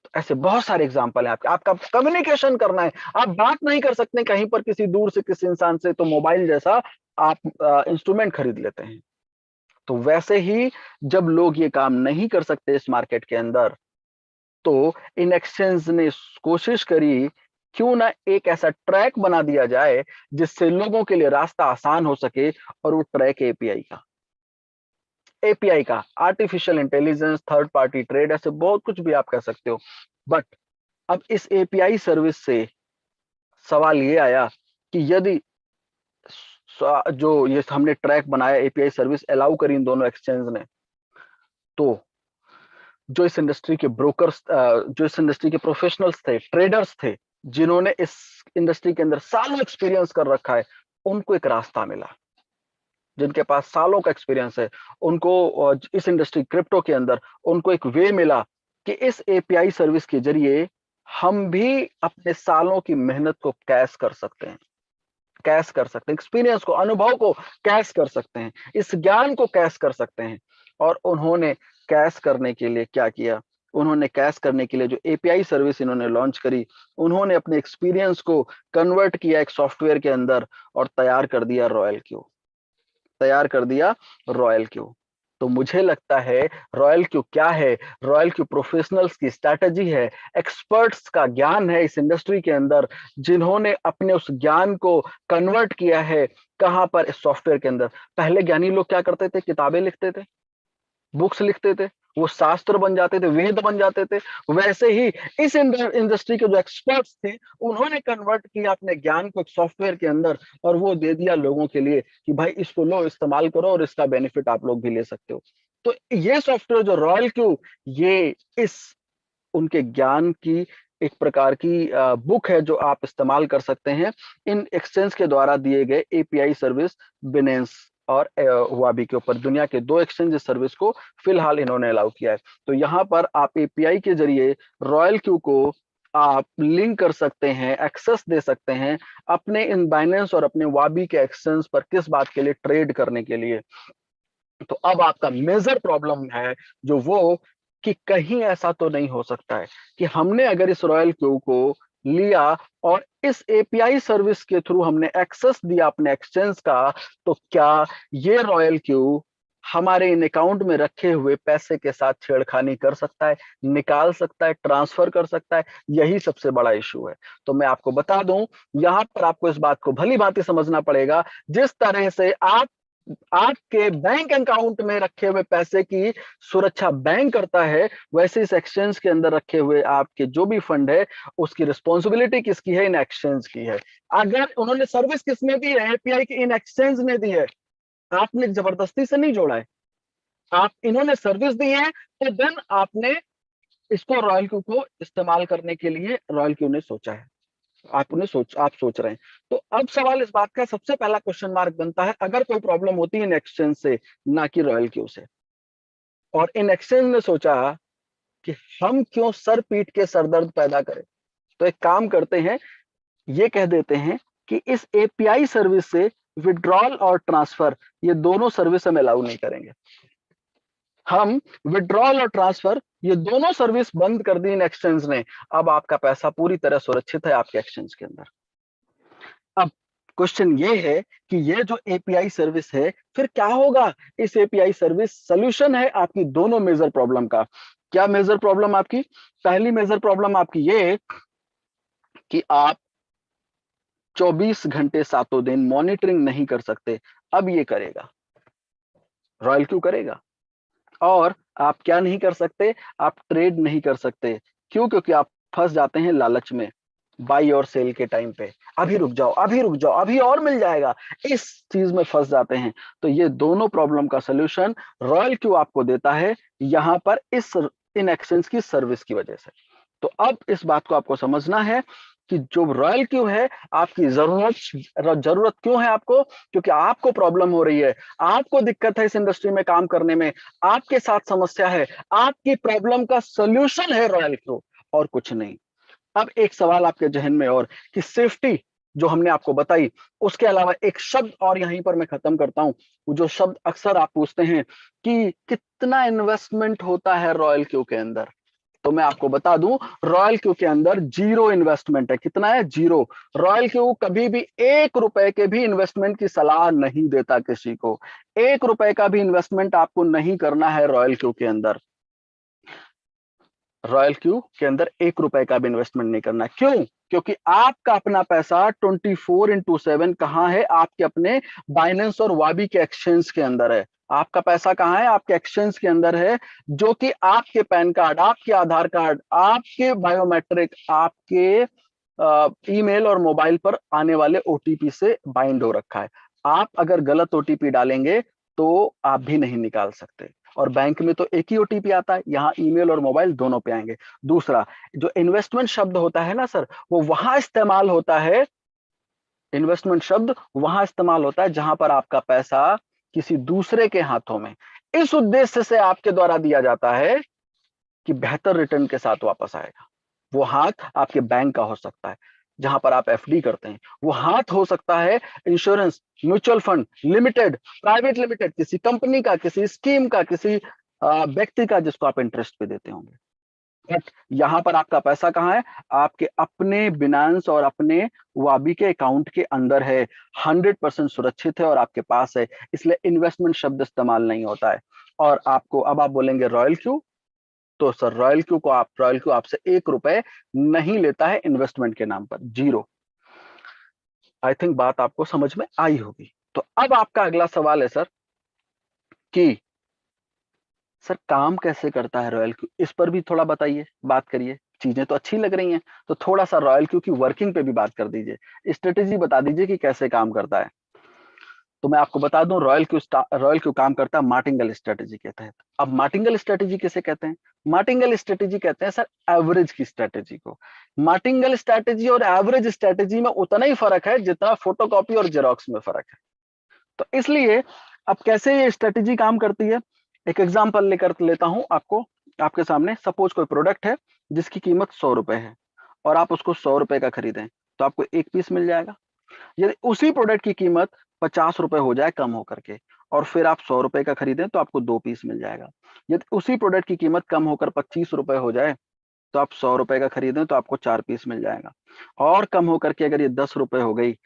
तो ऐसे बहुत सारे एग्जाम्पल हैं। आपका कम्युनिकेशन करना है, आप बात नहीं कर सकते कहीं पर किसी दूर से किसी इंसान से, तो मोबाइल जैसा आप इंस्ट्रूमेंट खरीद लेते हैं। तो वैसे ही जब लोग ये काम नहीं कर सकते इस मार्केट के अंदर, तो इन एक्सचेंज ने कोशिश करी, क्यों ना एक ऐसा ट्रैक बना दिया जाए जिससे लोगों के लिए रास्ता आसान हो सके, और वो ट्रैक एपीआई का artificial intelligence, third party trade, ऐसे बहुत कुछ भी आप कह सकते हो। बट अब इस एपीआई सर्विस से सवाल ये आया कि यदि जो ये हमने ट्रैक बनाया, एपीआई सर्विस अलाउ करी इन दोनों एक्सचेंज ने, तो जो इस इंडस्ट्री के ब्रोकर्स, जो इस इंडस्ट्री के प्रोफेशनल्स थे, ट्रेडर्स थे, जिन्होंने इस इंडस्ट्री के अंदर सालों एक्सपीरियंस कर रखा है, उनको एक रास्ता मिला। जिनके पास सालों का एक्सपीरियंस है, उनको इस इंडस्ट्री क्रिप्टो के अंदर उनको एक वे मिला कि इस एपीआई सर्विस के जरिए हम भी अपने सालों की मेहनत को कैश कर सकते हैं, एक्सपीरियंस को, अनुभव को कैश कर सकते हैं, इस ज्ञान को कैश कर सकते हैं। और उन्होंने कैश करने के लिए क्या किया? उन्होंने कैश करने के लिए जो एपीआई सर्विस इन्होंने लॉन्च करी, उन्होंने अपने एक्सपीरियंस को कन्वर्ट किया एक सॉफ्टवेयर के अंदर, और तैयार कर दिया रॉयल क्यू। तो मुझे लगता है रॉयल क्यू क्या है? रॉयल क्यू प्रोफेशनल्स की स्ट्रैटेजी है, एक्सपर्ट्स का ज्ञान है इस इंडस्ट्री के अंदर, जिन्होंने अपने उस ज्ञान को कन्वर्ट किया है कहां पर? इस सॉफ्टवेयर के अंदर। पहले ज्ञानी लोग क्या करते थे? किताबें लिखते थे, बुक्स लिखते थे, वो शास्त्र बन जाते थे, वेद बन जाते थे। वैसे ही इस इंडस्ट्री के जो एक्सपर्ट्स थे, उन्होंने कन्वर्ट किया अपने ज्ञान को एक सॉफ्टवेयर के अंदर, और वो दे दिया लोगों के लिए कि भाई इसको लो, इस्तेमाल करो, और इसका बेनिफिट आप लोग भी ले सकते हो। तो ये सॉफ्टवेयर जो रॉयल क्यू, ये इस उनके ज्ञान की एक प्रकार की बुक है जो आप इस्तेमाल कर सकते हैं इन एक्सचेंज के द्वारा दिए गए एपीआई सर्विस बिनेंस और हुआबी के ऊपर। दुनिया के 2 एक्सचेंज सर्विस को फिलहाल इन्होंने अलाउ किया है। तो यहाँ पर आप एपीआई के जरिए रॉयल क्यू को आप लिंक कर सकते हैं, एक्सेस दे सकते हैं अपने इन बाइनेंस और अपने वाबी के एक्सचेंज पर, किस बात के लिए, ट्रेड करने के लिए। तो अब आपका मेजर प्रॉब्लम है जो वो कि कहीं ऐसा तो नहीं हो सकता है कि हमने अगर इस रॉयल क्यू को लिया और इस एपीआई सर्विस के थ्रू हमने एक्सेस दिया अपने एक्सचेंज का, तो क्या ये रॉयल क्यू हमारे इन अकाउंट में रखे हुए पैसे के साथ छेड़खानी कर सकता है, निकाल सकता है, ट्रांसफर कर सकता है? यही सबसे बड़ा इशू है। तो मैं आपको बता दूं, यहां पर आपको इस बात को भली भांति समझना पड़ेगा, जिस तरह से आपके बैंक अकाउंट में रखे हुए पैसे की सुरक्षा बैंक करता है, वैसे इस एक्सचेंज के अंदर रखे हुए आपके जो भी फंड है उसकी रिस्पॉन्सिबिलिटी किसकी है? इन एक्सचेंज की है। अगर उन्होंने सर्विस किसने दी है? एपीआई की इन एक्सचेंज ने दी है, आपने जबरदस्ती से नहीं जोड़ा है। आप इन्होंने सर्विस दी है तो देन आपने इसको रॉयल क्यू को इस्तेमाल करने के लिए रॉयल क्यू ने सोचा है। आप सोच रहे हैं। तो अब सवाल इस बात का सबसे पहला क्वेश्चन मार्क बनता है, अगर कोई प्रॉब्लम होती है इन एक्सचेंज से, ना कि रॉयल क्यू से, और इन एक्सचेंज ने सोचा कि हम क्यों सर पीट के सरदर्द पैदा करें, तो एक काम करते हैं, ये कह देते हैं कि इस एपीआई सर्विस से विड्रॉल और ट्रांसफर, ये दोनों सर्विस हम अलाउ नहीं करेंगे। हम विड्रॉल और ट्रांसफर ये दोनों सर्विस बंद कर दी इन एक्सचेंज ने। अब आपका पैसा पूरी तरह सुरक्षित है आपके एक्सचेंज के अंदर। अब क्वेश्चन ये है कि ये जो एपीआई सर्विस है, फिर क्या होगा? इस एपीआई सर्विस सोल्यूशन है आपकी दोनों मेजर प्रॉब्लम का। क्या मेजर प्रॉब्लम आपकी? पहली मेजर प्रॉब्लम आपकी ये कि आप 24 घंटे सातों दिन मॉनिटरिंग नहीं कर सकते। अब ये करेगा, रॉयल क्यू करेगा। और आप क्या नहीं कर सकते? आप ट्रेड नहीं कर सकते। क्यों? क्योंकि आप फंस जाते हैं लालच में, बाई और सेल के टाइम पे, अभी रुक जाओ, अभी रुक जाओ, अभी और मिल जाएगा, इस चीज में फंस जाते हैं। तो ये दोनों प्रॉब्लम का सोल्यूशन रॉयल क्यू आपको देता है यहां पर इन एक्सचेंज की सर्विस की वजह से। तो अब इस बात को आपको समझना है कि जो रॉयल क्यू है आपकी जरूरत क्यों है आपको? क्योंकि आपको प्रॉब्लम हो रही है, आपको दिक्कत है इस इंडस्ट्री में काम करने में, आपके साथ समस्या है, आपकी प्रॉब्लम का सोल्यूशन है रॉयल क्यू, और कुछ नहीं। अब एक सवाल आपके जहन में और कि सेफ्टी जो हमने आपको बताई, उसके अलावा एक शब्द और यहीं पर मैं खत्म करता हूं। वो जो शब्द अक्सर आप पूछते हैं कि कितना इन्वेस्टमेंट होता है रॉयल क्यू के अंदर, तो मैं आपको बता दूं, रॉयल क्यू के अंदर 0 इन्वेस्टमेंट है। कितना है? 0। रॉयल क्यू कभी भी 1 रुपए के भी इन्वेस्टमेंट की सलाह नहीं देता किसी को। 1 रुपए का भी इन्वेस्टमेंट आपको नहीं करना है रॉयल क्यू के अंदर। रॉयल क्यू के अंदर 1 रुपए का भी इन्वेस्टमेंट नहीं करना। क्यों? क्योंकि आपका अपना पैसा 24x7 कहां है? आपके अपने बाइनेंस और वाबी के एक्सचेंज के अंदर है। आपका पैसा कहां है? आपके एक्सचेंज के अंदर है, जो कि आपके पैन कार्ड, आपके आधार कार्ड, आपके बायोमेट्रिक, आपके ईमेल और मोबाइल पर आने वाले ओटीपी से बाइंड हो रखा है। आप अगर गलत ओटीपी डालेंगे तो आप भी नहीं निकाल सकते। और बैंक में तो एक ही ओटीपी आता है, यहाँ ईमेल और मोबाइल दोनों पे आएंगे। दूसरा, जो इन्वेस्टमेंट शब्द होता है ना सर, वो वहां इस्तेमाल होता है, इन्वेस्टमेंट शब्द वहां इस्तेमाल होता है जहां पर आपका पैसा किसी दूसरे के हाथों में इस उद्देश्य से आपके द्वारा दिया जाता है कि बेहतर रिटर्न के साथ वापस आएगा। वो हाथ आपके बैंक का हो सकता है जहां पर आप एफडी करते हैं, वो हाथ हो सकता है insurance, mutual fund, limited, private limited, किसी कंपनी का, किसी स्कीम का, किसी व्यक्ति का जिसको आप इंटरेस्ट पे देते होंगे। बट यहां पर आपका पैसा कहां है? आपके अपने बिनांस और अपने वाबी के अकाउंट के अंदर है, 100% सुरक्षित है और आपके पास है, इसलिए इन्वेस्टमेंट शब्द इस्तेमाल नहीं होता है। और आपको अब आप बोलेंगे रॉयल क्यू, तो सर रॉयल क्यू आपसे 1 रुपए नहीं लेता है इन्वेस्टमेंट के नाम पर, 0। आई थिंक बात आपको समझ में आई होगी। तो अब आपका अगला सवाल है सर कि सर काम कैसे करता है रॉयल क्यू, इस पर भी थोड़ा बताइए, बात करिए। चीजें तो अच्छी लग रही हैं, तो थोड़ा सा रॉयल क्यू की वर्किंग पे भी बात कर दीजिए, स्ट्रेटेजी बता दीजिए कि कैसे काम करता है। तो मैं आपको बता दूं रॉयल क्यू काम करता है मार्टिंगल स्ट्रेटेजी के तहत। अब मार्टिंगल स्ट्रेटेजी किसे कहते हैं? मार्टिंगल स्ट्रेटेजी कहते हैं सर एवरेज की स्ट्रेटेजी को। मार्टिंगल स्ट्रेटेजी और एवरेज स्ट्रेटेजी में उतना ही फर्क है जितना फोटोकॉपी और जेरोक्स में फर्क है। तो इसलिए अब कैसे ये स्ट्रेटेजी काम करती है, एक एग्जांपल लेकर लेता हूं आपके सामने। सपोज कोई प्रोडक्ट है जिसकी कीमत 100 रुपए है और आप उसको 100 रुपए का खरीदें तो आपको एक पीस मिल जाएगा। यदि उसी प्रोडक्ट की कीमत 50 रुपए हो जाए कम होकर के और फिर आप 100 रुपए का खरीदें तो आपको 2 पीस मिल जाएगा। यदि उसी प्रोडक्ट की कीमत कम होकर 25 रुपए हो जाए तो आप 100 रुपए का खरीदें तो आपको 4 पीस मिल जाएगा। और कम होकर के अगर ये 10 रुपए हो गई,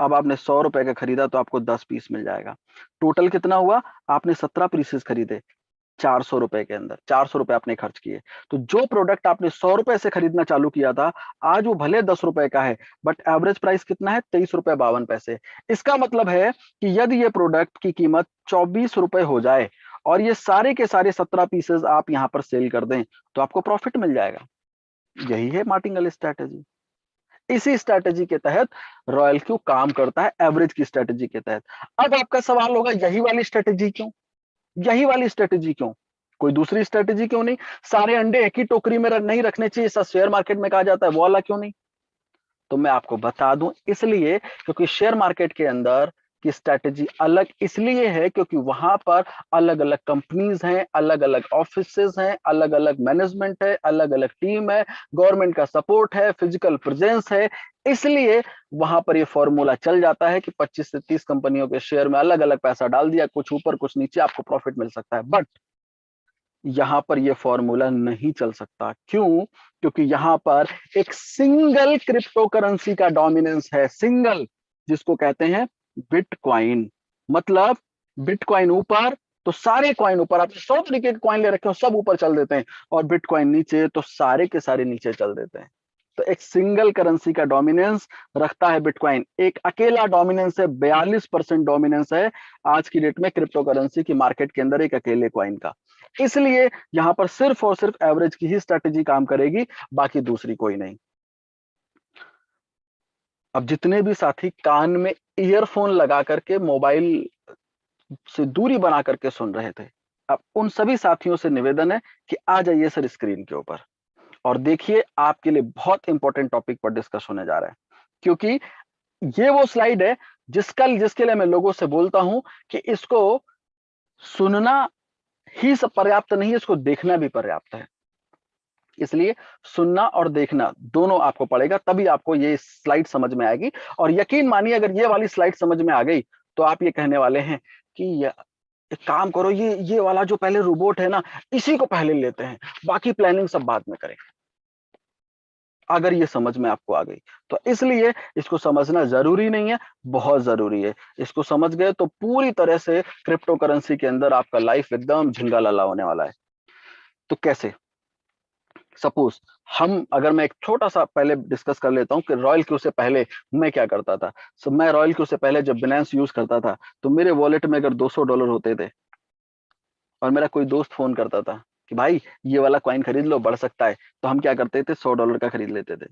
अब आपने 100 रुपए का खरीदा तो आपको 10 पीस मिल जाएगा। टोटल कितना हुआ? आपने 17 पीसेस खरीदे 400 रुपए के अंदर, 400 रुपए आपने खर्च किए। तो जो प्रोडक्ट आपने 100 रुपए से खरीदना चालू किया था, आज वो भले 10 रुपए का है बट एवरेज प्राइस कितना है? 23 रुपए 52 पैसे। इसका मतलब है कि यदि ये प्रोडक्ट की कीमत 24 रुपए हो जाए और ये सारे के सारे 17 पीसेस आप यहां पर सेल कर दें तो आपको प्रॉफिट मिल जाएगा। यही है मार्टिंगल स्ट्रैटेजी। इसी स्ट्रैटेजी के तहत रॉयल क्यू काम करता है, एवरेज की स्ट्रैटेजी के तहत। अब आपका सवाल होगा यही वाली स्ट्रैटेजी क्यों? यही वाली स्ट्रैटेजी क्यों? कोई दूसरी स्ट्रैटेजी क्यों नहीं? सारे अंडे एक ही टोकरी में नहीं रखने चाहिए, ऐसा शेयर मार्केट में कहा जाता है, वो वाला क्यों नहीं? तो मैं आपको बता दूं, इसलिए क्योंकि शेयर मार्केट के अंदर की स्ट्रैटेजी अलग इसलिए है क्योंकि वहां पर अलग अलग कंपनीज हैं, अलग अलग ऑफिसेज हैं, अलग अलग मैनेजमेंट है, अलग अलग टीम है, गवर्नमेंट का सपोर्ट है, फिजिकल प्रेजेंस है। इसलिए वहां पर ये फॉर्मूला चल जाता है कि 25 से 30 कंपनियों के शेयर में अलग अलग पैसा डाल दिया, कुछ ऊपर कुछ नीचे, आपको प्रॉफिट मिल सकता है। बट यहां पर यह फॉर्मूला नहीं चल सकता। क्यों? क्योंकि यहां पर एक सिंगल क्रिप्टो करेंसी का डोमिनेंस है, सिंगल, जिसको कहते हैं बिटकॉइन। मतलब बिटकॉइन ऊपर तो सारे कॉइन ऊपर, आपने 100 तरीके के कॉइन ले रखे हो सब ऊपर चल देते हैं, और बिटकॉइन नीचे तो सारे के सारे नीचे चल देते हैं। तो एक सिंगल करेंसी का डोमिनेंस रखता है बिटकॉइन, एक अकेला डोमिनेंस है, 42% डोमिनेंस है आज की डेट में क्रिप्टो करेंसी की मार्केट के अंदर एक अकेले कॉइन का। इसलिए यहां पर सिर्फ और सिर्फ एवरेज की ही स्ट्रेटेजी काम करेगी, बाकी दूसरी कोई नहीं। अब जितने भी साथी कान में ईयरफोन लगा करके मोबाइल से दूरी बना करके सुन रहे थे, अब उन सभी साथियों से निवेदन है कि आ जाइए सर स्क्रीन के ऊपर और देखिए, आपके लिए बहुत इंपॉर्टेंट टॉपिक पर डिस्कस होने जा रहा है। क्योंकि ये वो स्लाइड है जिसके लिए मैं लोगों से बोलता हूं कि इसको सुनना ही सब पर्याप्त नहीं है, इसको देखना भी पर्याप्त है। इसलिए सुनना और देखना दोनों आपको पड़ेगा, तभी आपको ये स्लाइड समझ में आएगी। और यकीन मानिए अगर ये वाली स्लाइड समझ में आ गई तो आप ये कहने वाले हैं कि एक काम करो, ये वाला जो पहले रोबोट है ना, इसी को पहले लेते हैं, बाकी प्लानिंग सब बाद में करेंगे। अगर ये समझ में आपको आ गई तो इसलिए इसको समझना जरूरी नहीं है, बहुत जरूरी है। इसको समझ गए तो पूरी तरह से क्रिप्टो करेंसी के अंदर आपका लाइफ एकदम झिंगा लाला होने वाला है। तो कैसे? सपोज अगर मैं एक छोटा सा पहले डिस्कस कर लेता हूं कि रॉयल क्यू से पहले मैं क्या करता था। मैं रॉयल क्यू से पहले जब बिनेंस यूज करता था तो मेरे वॉलेट में अगर $200 होते थे और मेरा कोई दोस्त फोन करता था कि भाई ये वाला कॉइन खरीद लो, बढ़ सकता है, तो हम क्या करते थे, $100 का खरीद लेते थे।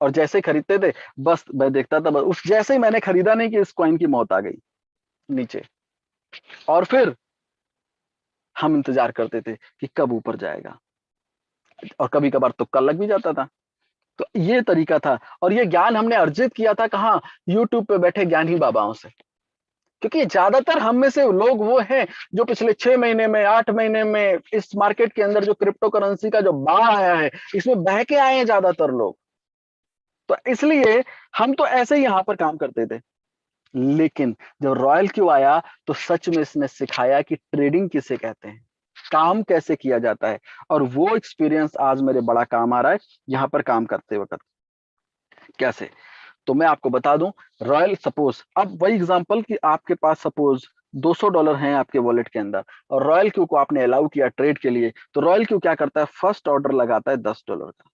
और जैसे ही खरीदते थे बस मैं देखता था, बस उस जैसे ही मैंने खरीदा नहीं कि इस कॉइन की मौत आ गई नीचे, और फिर हम इंतजार करते थे कि कब ऊपर जाएगा, और कभी कभार तुक्का लग भी जाता था। तो ये तरीका था, और ये ज्ञान हमने अर्जित किया था कहाँ? यूट्यूब पे बैठे ज्ञानी बाबाओं से। क्योंकि ज्यादातर हम में से लोग वो हैं जो पिछले 6 महीने में, 8 महीने में इस मार्केट के अंदर जो क्रिप्टो करेंसी का जो बाढ़ आया है, इसमें बह के आए हैं ज्यादातर लोग। तो इसलिए हम तो ऐसे ही यहां पर काम करते थे। लेकिन जब रॉयल क्यू आया तो सच में इसने सिखाया कि ट्रेडिंग किसे कहते हैं, काम कैसे किया जाता है, और वो एक्सपीरियंस आज मेरे बड़ा काम आ रहा है यहां पर काम करते वक्त। कैसे? तो मैं आपको बता दूं, रॉयल सपोज, अब वही एग्जांपल कि आपके पास सपोज $200 हैं आपके वॉलेट के अंदर, और रॉयल क्यू को आपने अलाउ किया ट्रेड के लिए, तो रॉयल क्यू क्या करता है, फर्स्ट ऑर्डर लगाता है $10 का।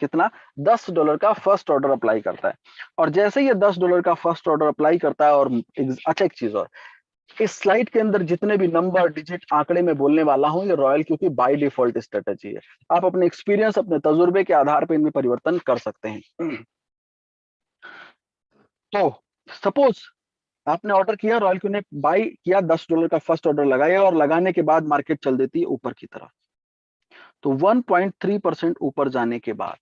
कितना? $10 का फर्स्ट ऑर्डर अप्लाई करता है। और जैसे ये $10 का फर्स्ट ऑर्डर अप्लाई करता है, और अच्छा एक चीज और, इस स्लाइड के अंदर जितने भी नंबर, डिजिट, आंकड़े में बोलने वाला हूं, ये रॉयल क्यू की बाय डिफॉल्ट स्ट्रेटेजी है। आप अपने एक्सपीरियंस, अपने तजुर्बे के आधार पर इनमें परिवर्तन कर सकते हैं। तो सपोज आपने ऑर्डर किया, रॉयल क्यू ने बाई किया, $10 का फर्स्ट ऑर्डर लगाया और लगाने के बाद मार्केट चल देती है ऊपर की तरफ, तो 1.3% ऊपर जाने के बाद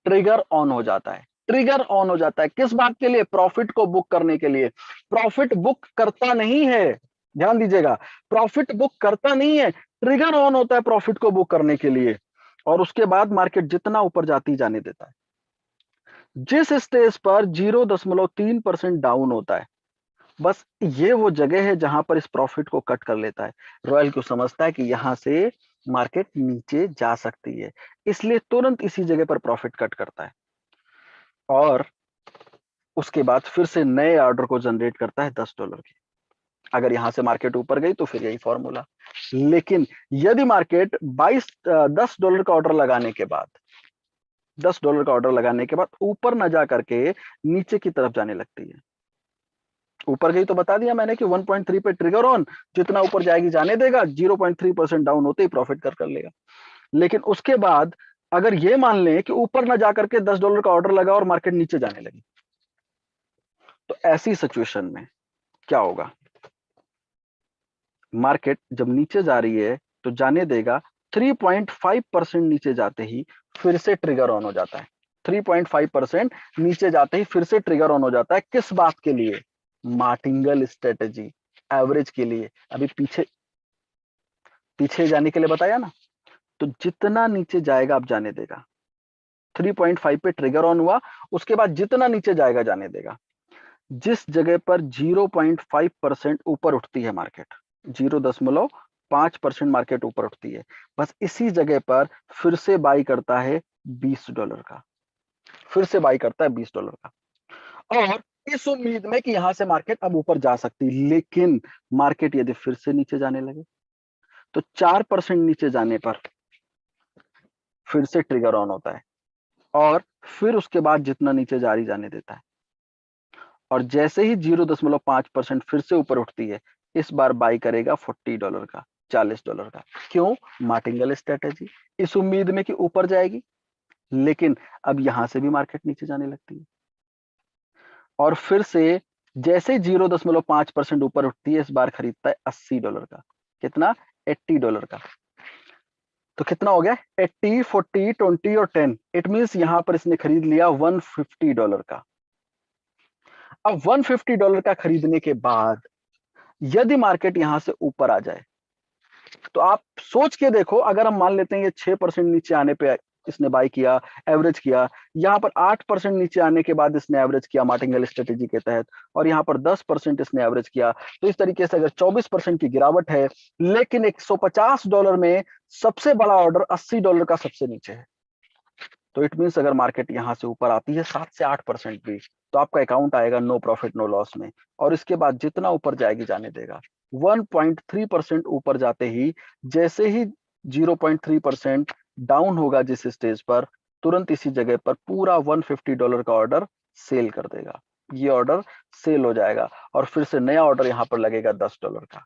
ट्रिगर ऑन हो जाता है। ट्रिगर ऑन हो जाता है किस बात के लिए? प्रॉफिट को बुक करने के लिए। प्रॉफिट बुक करता नहीं है, ध्यान दीजिएगा, प्रॉफिट बुक करता नहीं है, ट्रिगर ऑन होता है प्रॉफिट को बुक करने के लिए, और उसके बाद मार्केट जितना ऊपर जाती जाने देता है। जिस स्टेज पर 0.3% डाउन होता है, बस ये वो जगह है जहां पर इस प्रॉफिट को कट कर लेता है। रॉयल क्यू समझता है कि यहां से मार्केट नीचे जा सकती है, इसलिए तुरंत इसी जगह पर प्रॉफिट कट करता है और उसके बाद फिर से नए ऑर्डर को जनरेट करता है $10 के। अगर यहां से मार्केट ऊपर गई तो फिर यही फॉर्मूला। लेकिन यदि मार्केट $10 का ऑर्डर लगाने के बाद $10 का ऑर्डर लगाने के बाद ऊपर न जा करके नीचे की तरफ जाने लगती है, ऊपर गई तो बता दिया मैंने कि 1.3 पे ट्रिगर ऑन, जितना ऊपर जाएगी जाने देगा, 0.3% डाउन होते ही प्रॉफिट कर लेगा। लेकिन उसके बाद अगर ये मान लें कि ऊपर ना जाकर के $10 का ऑर्डर लगा और मार्केट नीचे जाने लगी, तो ऐसी सिचुएशन में क्या होगा? मार्केट जब नीचे जा रही है तो जाने देगा, 3.5% नीचे जाते ही फिर से ट्रिगर ऑन हो जाता है। 3.5% नीचे जाते ही फिर से ट्रिगर ऑन हो जाता है। किस बात के लिए? मार्टिंगल स्ट्रेटेजी, एवरेज के लिए। अभी पीछे जाने के लिए बताया ना, तो जितना नीचे जाएगा आप जाने देगा। 3.5 पे ट्रिगर ऑन हुआ, उसके बाद जितना नीचे जाएगा जाने देगा। जिस जगह पर 0.5% ऊपर उठती है मार्केट, 0.5% मार्केट ऊपर उठती है, बस इसी जगह पर फिर से बाई करता है $20 का, फिर से बाई करता है $20 का, और इस उम्मीद में कि यहां से मार्केट अब ऊपर जा सकती है। लेकिन मार्केट यदि फिर से नीचे जाने लगे तो 4% नीचे जाने पर फिर से ट्रिगर ऑन होता है और फिर उसके बाद जितना नीचे जारी जाने देता है, और जैसे ही 0.5% फिर से ऊपर उठती है, इस बार बाई करेगा $40 का, $40 का। क्यों? मार्टिंगल स्ट्रेटेजी, इस उम्मीद में कि ऊपर जाएगी। लेकिन अब यहां से भी मार्केट नीचे जाने लगती है और फिर से जैसे 0.5% ऊपर उठती है, इस बार खरीदता है $80 का। कितना? $80 का। तो कितना हो गया? 80, 40, 20 और 10। इट मींस यहां पर इसने खरीद लिया $150 का। अब $150 का खरीदने के बाद यदि मार्केट यहां से ऊपर आ जाए, तो आप सोच के देखो, अगर हम मान लेते हैं ये 6% नीचे आने पे इसने बाई किया, एवरेज किया, यहाँ पर 8% नीचे आने के बाद इसने एवरेज किया मार्टिंगल स्ट्रेटेजी के तहत, और यहाँ पर 10% इसने एवरेज किया, तो इस तरीके से अगर 24% की गिरावट है, लेकिन $150 में सबसे बड़ा ऑर्डर $80 का सबसे नीचे है, तो इट मीन्स अगर मार्केट यहां से ऊपर आती है 7 से 8% भी, तो आपका अकाउंट आएगा नो प्रॉफिट नो लॉस में, और इसके बाद जितना ऊपर जाएगी जाने देगा। 1.3% ऊपर जाते ही, जैसे ही 0.3% डाउन होगा जिस स्टेज पर, तुरंत इसी जगह पर पूरा $150 का ऑर्डर सेल कर देगा। ये ऑर्डर सेल हो जाएगा और फिर से नया ऑर्डर यहां पर लगेगा $10 का।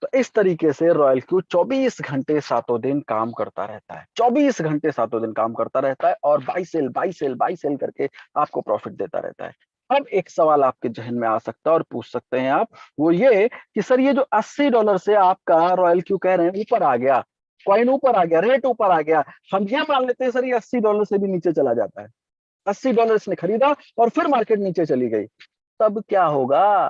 तो इस तरीके से रॉयल क्यू 24 घंटे सातों दिन काम करता रहता है, 24 घंटे सातों दिन काम करता रहता है, और buy sell buy sell buy sell करके आपको प्रॉफिट देता रहता है। अब एक सवाल आपके जहन में आ सकता है और पूछ सकते हैं आप, वो ये कि सर ये जो $80 से आपका रॉयल क्यू कह रहे हैं ऊपर आ गया, कॉइन ऊपर आ गया, रेट ऊपर आ गया, हम ये मान लेते हैं सर ये $80 से भी नीचे चला जाता है, $80 इसने खरीदा और फिर मार्केट नीचे चली गई, तब क्या होगा?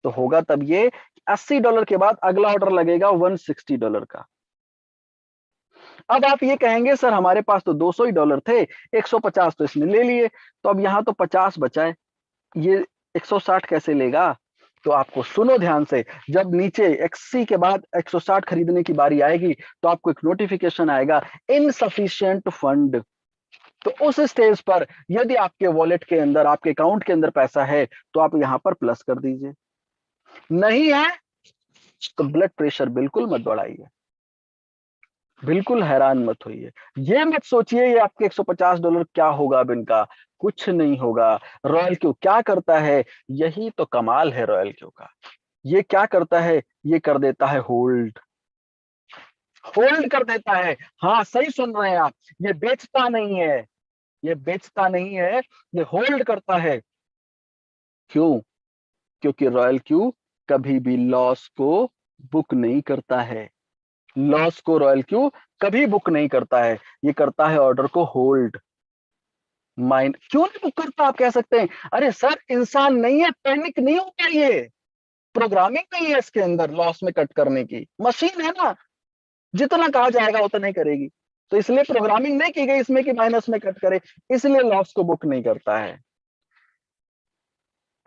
तो होगा तब ये, $80 के बाद अगला ऑर्डर लगेगा $160 का। अब आप ये कहेंगे सर हमारे पास तो $200 थे, 150 तो इसने ले लिए, तो अब यहाँ तो 50 बचा है, ये 160 कैसे लेगा? तो आपको सुनो ध्यान से, जब नीचे 80 के बाद 160 खरीदने की बारी आएगी, तो आपको एक नोटिफिकेशन आएगा, इनसफिशिएंट फंड। तो उस स्टेज पर यदि आपके वॉलेट के अंदर, आपके अकाउंट के अंदर पैसा है, तो आप यहाँ पर प्लस कर दीजिए। नहीं है तो ब्लड प्रेशर बिल्कुल मत बढ़ाइए, बिल्कुल हैरान मत होइए, ये मत सोचिए ये आपके $150 क्या होगा, अब इनका कुछ नहीं होगा। रॉयल क्यू क्या करता है? यही तो कमाल है रॉयल क्यू का। ये क्या करता है? ये कर देता है होल्ड, होल्ड कर देता है। हाँ सही सुन रहे हैं आप, ये बेचता नहीं है, ये बेचता नहीं है, ये होल्ड करता है। क्यों? क्योंकि रॉयल क्यू कभी भी लॉस को बुक नहीं करता है। लॉस को रॉयल क्यू कभी बुक नहीं करता है, ये करता है ऑर्डर को होल्ड। माइंड क्यों नहीं बुक करता? आप कह सकते हैं अरे सर इंसान नहीं है, पैनिक नहीं होता, ये प्रोग्रामिंग नहीं है इसके अंदर लॉस में कट करने की, मशीन है ना, जितना कहा जाएगा उतना ही करेगी। तो इसलिए प्रोग्रामिंग नहीं की गई इसमें कि माइनस में कट करे, इसलिए लॉस को बुक नहीं करता है।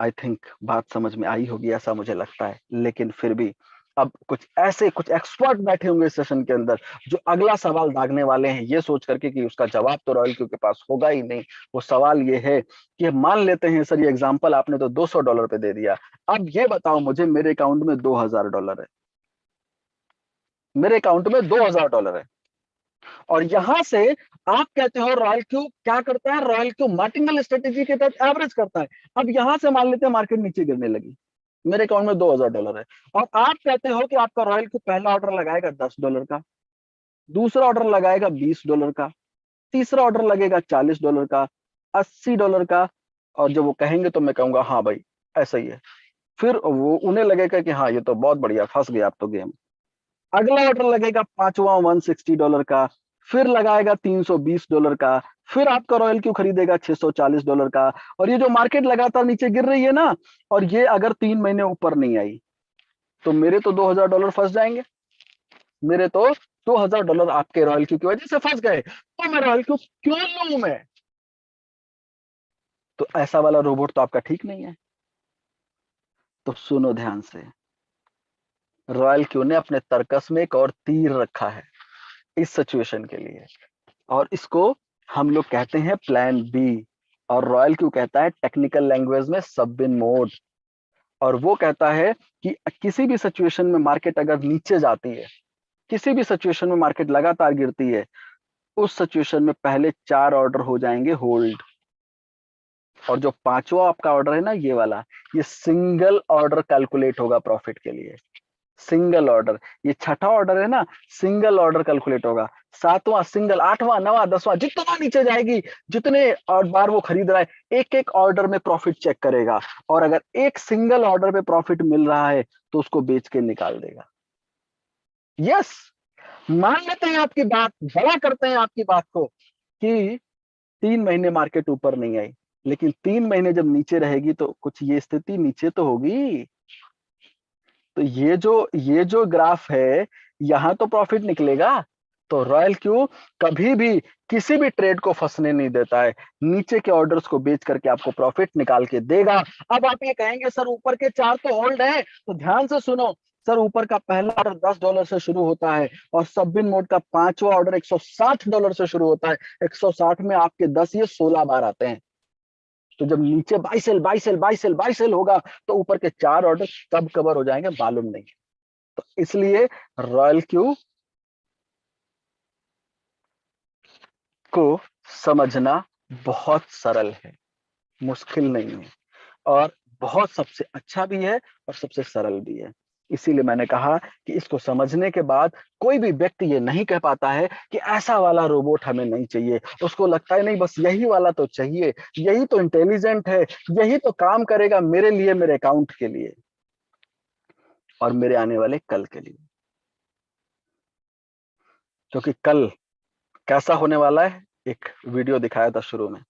आई थिंक बात समझ में आई होगी, ऐसा मुझे लगता है। लेकिन फिर भी अब कुछ एक्सपर्ट बैठे होंगे इस सेशन के अंदर जो अगला सवाल दागने वाले हैं ये सोच करके कि उसका जवाब तो रॉयल क्यू के पास होगा ही नहीं। वो सवाल ये है कि मान लेते हैं सर, ये एग्जांपल आपने तो $200 पे दे दिया, अब ये बताओ मुझे मेरे अकाउंट में $2000 है, मेरे अकाउंट में $2000 है, और यहां से आप कहते हो रॉयल क्यू क्या करता है? रॉयल क्यू मार्टिंगल स्ट्रेटेजी के तहत एवरेज करता है। अब यहां से मान लेते हैं मार्केट नीचे गिरने लगी, मेरे अकाउंट में $2000 है, और आप कहते हो कि आपका रॉयल क्यू पहला ऑर्डर लगाएगा $10 का, दूसरा ऑर्डर लगाएगा $20 का, तीसरा ऑर्डर लगेगा $40 का, $80 का, और जब वो कहेंगे तो मैं कहूंगा हाँ भाई ऐसा ही है। फिर वो उन्हें लगेगा कि हाँ ये तो बहुत बढ़िया, फंस गया अब तो गेम। अगला ऑर्डर लगेगा पांचवा $160 का, फिर लगाएगा $320 का, फिर आपका रॉयल क्यू खरीदेगा $640 का, और ये जो मार्केट लगातार नीचे गिर रही है ना, और ये अगर 3 महीने ऊपर नहीं आई तो मेरे तो $2000 फंस जाएंगे, मेरे तो $2000 आपके रॉयल क्यू की वजह से फंस गए, तो मैं रॉयल क्यू क्यों लूं मैं? तो ऐसा वाला रोबोट तो आपका ठीक नहीं है। तो सुनो ध्यान से, रॉयल क्यू ने अपने तर्कस में एक और तीर रखा है इस सिचुएशन के लिए, और इसको हम लोग कहते हैं प्लान बी, और रॉयल क्यू कहता है टेक्निकल लैंग्वेज में सब-इन मोड। और वो कहता है कि किसी भी सिचुएशन में मार्केट अगर नीचे जाती है, किसी भी सिचुएशन में मार्केट लगातार गिरती है, उस सिचुएशन में पहले 4 ऑर्डर हो जाएंगे होल्ड, और जो पांचवा आपका ऑर्डर है ना ये वाला, ये सिंगल ऑर्डर कैलकुलेट होगा प्रॉफिट के लिए, सिंगल ऑर्डर। ये छठा ऑर्डर है ना, सिंगल ऑर्डर कैलकुलेट होगा, सातवां सिंगल, आठवां, नवा, 10वां, जितना नीचे जाएगी, जितने और बार वो खरीद रहा है, एक एक ऑर्डर में प्रॉफिट चेक करेगा, और अगर एक सिंगल ऑर्डर पे प्रॉफिट मिल रहा है तो उसको बेच के निकाल देगा। यस, मान लेते हैं आपकी बात, बड़ा करते हैं आपकी बात को कि 3 महीने मार्केट ऊपर नहीं आई, लेकिन 3 महीने जब नीचे रहेगी तो कुछ ये स्थिति नीचे तो होगी। तो ये जो ग्राफ है, यहां तो प्रॉफिट निकलेगा। तो रॉयल क्यू कभी भी किसी भी ट्रेड को फंसने नहीं देता है, नीचे के ऑर्डर्स को बेच करके आपको प्रॉफिट निकाल के देगा। अब आप ये कहेंगे सर ऊपर के 4 तो होल्ड है, तो ध्यान से सुनो सर, ऊपर का पहला ऑर्डर $10 से शुरू होता है, और सब-इन मोड का पांचवा ऑर्डर $160 से शुरू होता है। 160 में आपके 10 ये 16 बार आते हैं। तो जब नीचे buy sell buy sell buy sell buy sell होगा तो ऊपर के 4 ऑर्डर कब कवर हो जाएंगे मालूम नहीं। तो इसलिए रॉयल क्यू को समझना बहुत सरल है, मुश्किल नहीं है, और बहुत सबसे अच्छा भी है और सबसे सरल भी है। इसीलिए मैंने कहा कि इसको समझने के बाद कोई भी व्यक्ति ये नहीं कह पाता है कि ऐसा वाला रोबोट हमें नहीं चाहिए। उसको लगता है नहीं बस यही वाला तो चाहिए, यही तो इंटेलिजेंट है, यही तो काम करेगा मेरे लिए, मेरे अकाउंट के लिए और मेरे आने वाले कल के लिए। क्योंकि कल कैसा होने वाला है, एक वीडियो दिखाया था शुरू में।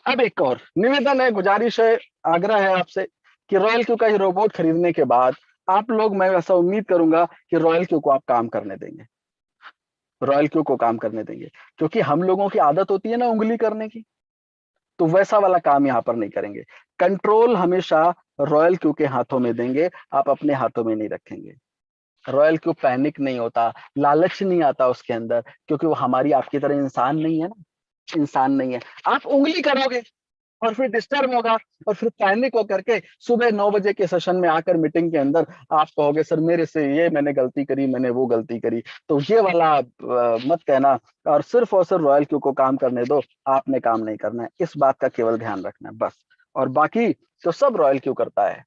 अब एक और निवेदन है, गुजारिश है, आग्रह है आपसे कि रॉयल क्यू का ये रोबोट खरीदने के बाद आप लोग, मैं ऐसा उम्मीद करूंगा कि रॉयल क्यू को आप काम करने देंगे, रॉयल क्यू को काम करने देंगे, क्योंकि हम लोगों की आदत होती है ना उंगली करने की, तो वैसा वाला काम यहाँ पर नहीं करेंगे। कंट्रोल हमेशा रॉयल क्यू के हाथों में देंगे, आप अपने हाथों में नहीं रखेंगे। रॉयल क्यू पैनिक नहीं होता, लालच नहीं आता उसके अंदर, क्योंकि वो हमारी आपकी तरह इंसान नहीं है ना, इंसान नहीं है। आप उंगली करोगे और फिर डिस्टर्ब होगा, और फिर पैनिक होकर के सुबह 9 बजे के सेशन में आकर मीटिंग के अंदर आप कहोगे सर मेरे से ये मैंने गलती करी, मैंने वो गलती करी। तो ये वाला मत कहना, और सिर्फ रॉयल क्यू को काम करने दो, आपने काम नहीं करना है, इस बात का केवल ध्यान रखना है बस। और बाकी तो सब रॉयल क्यू करता है।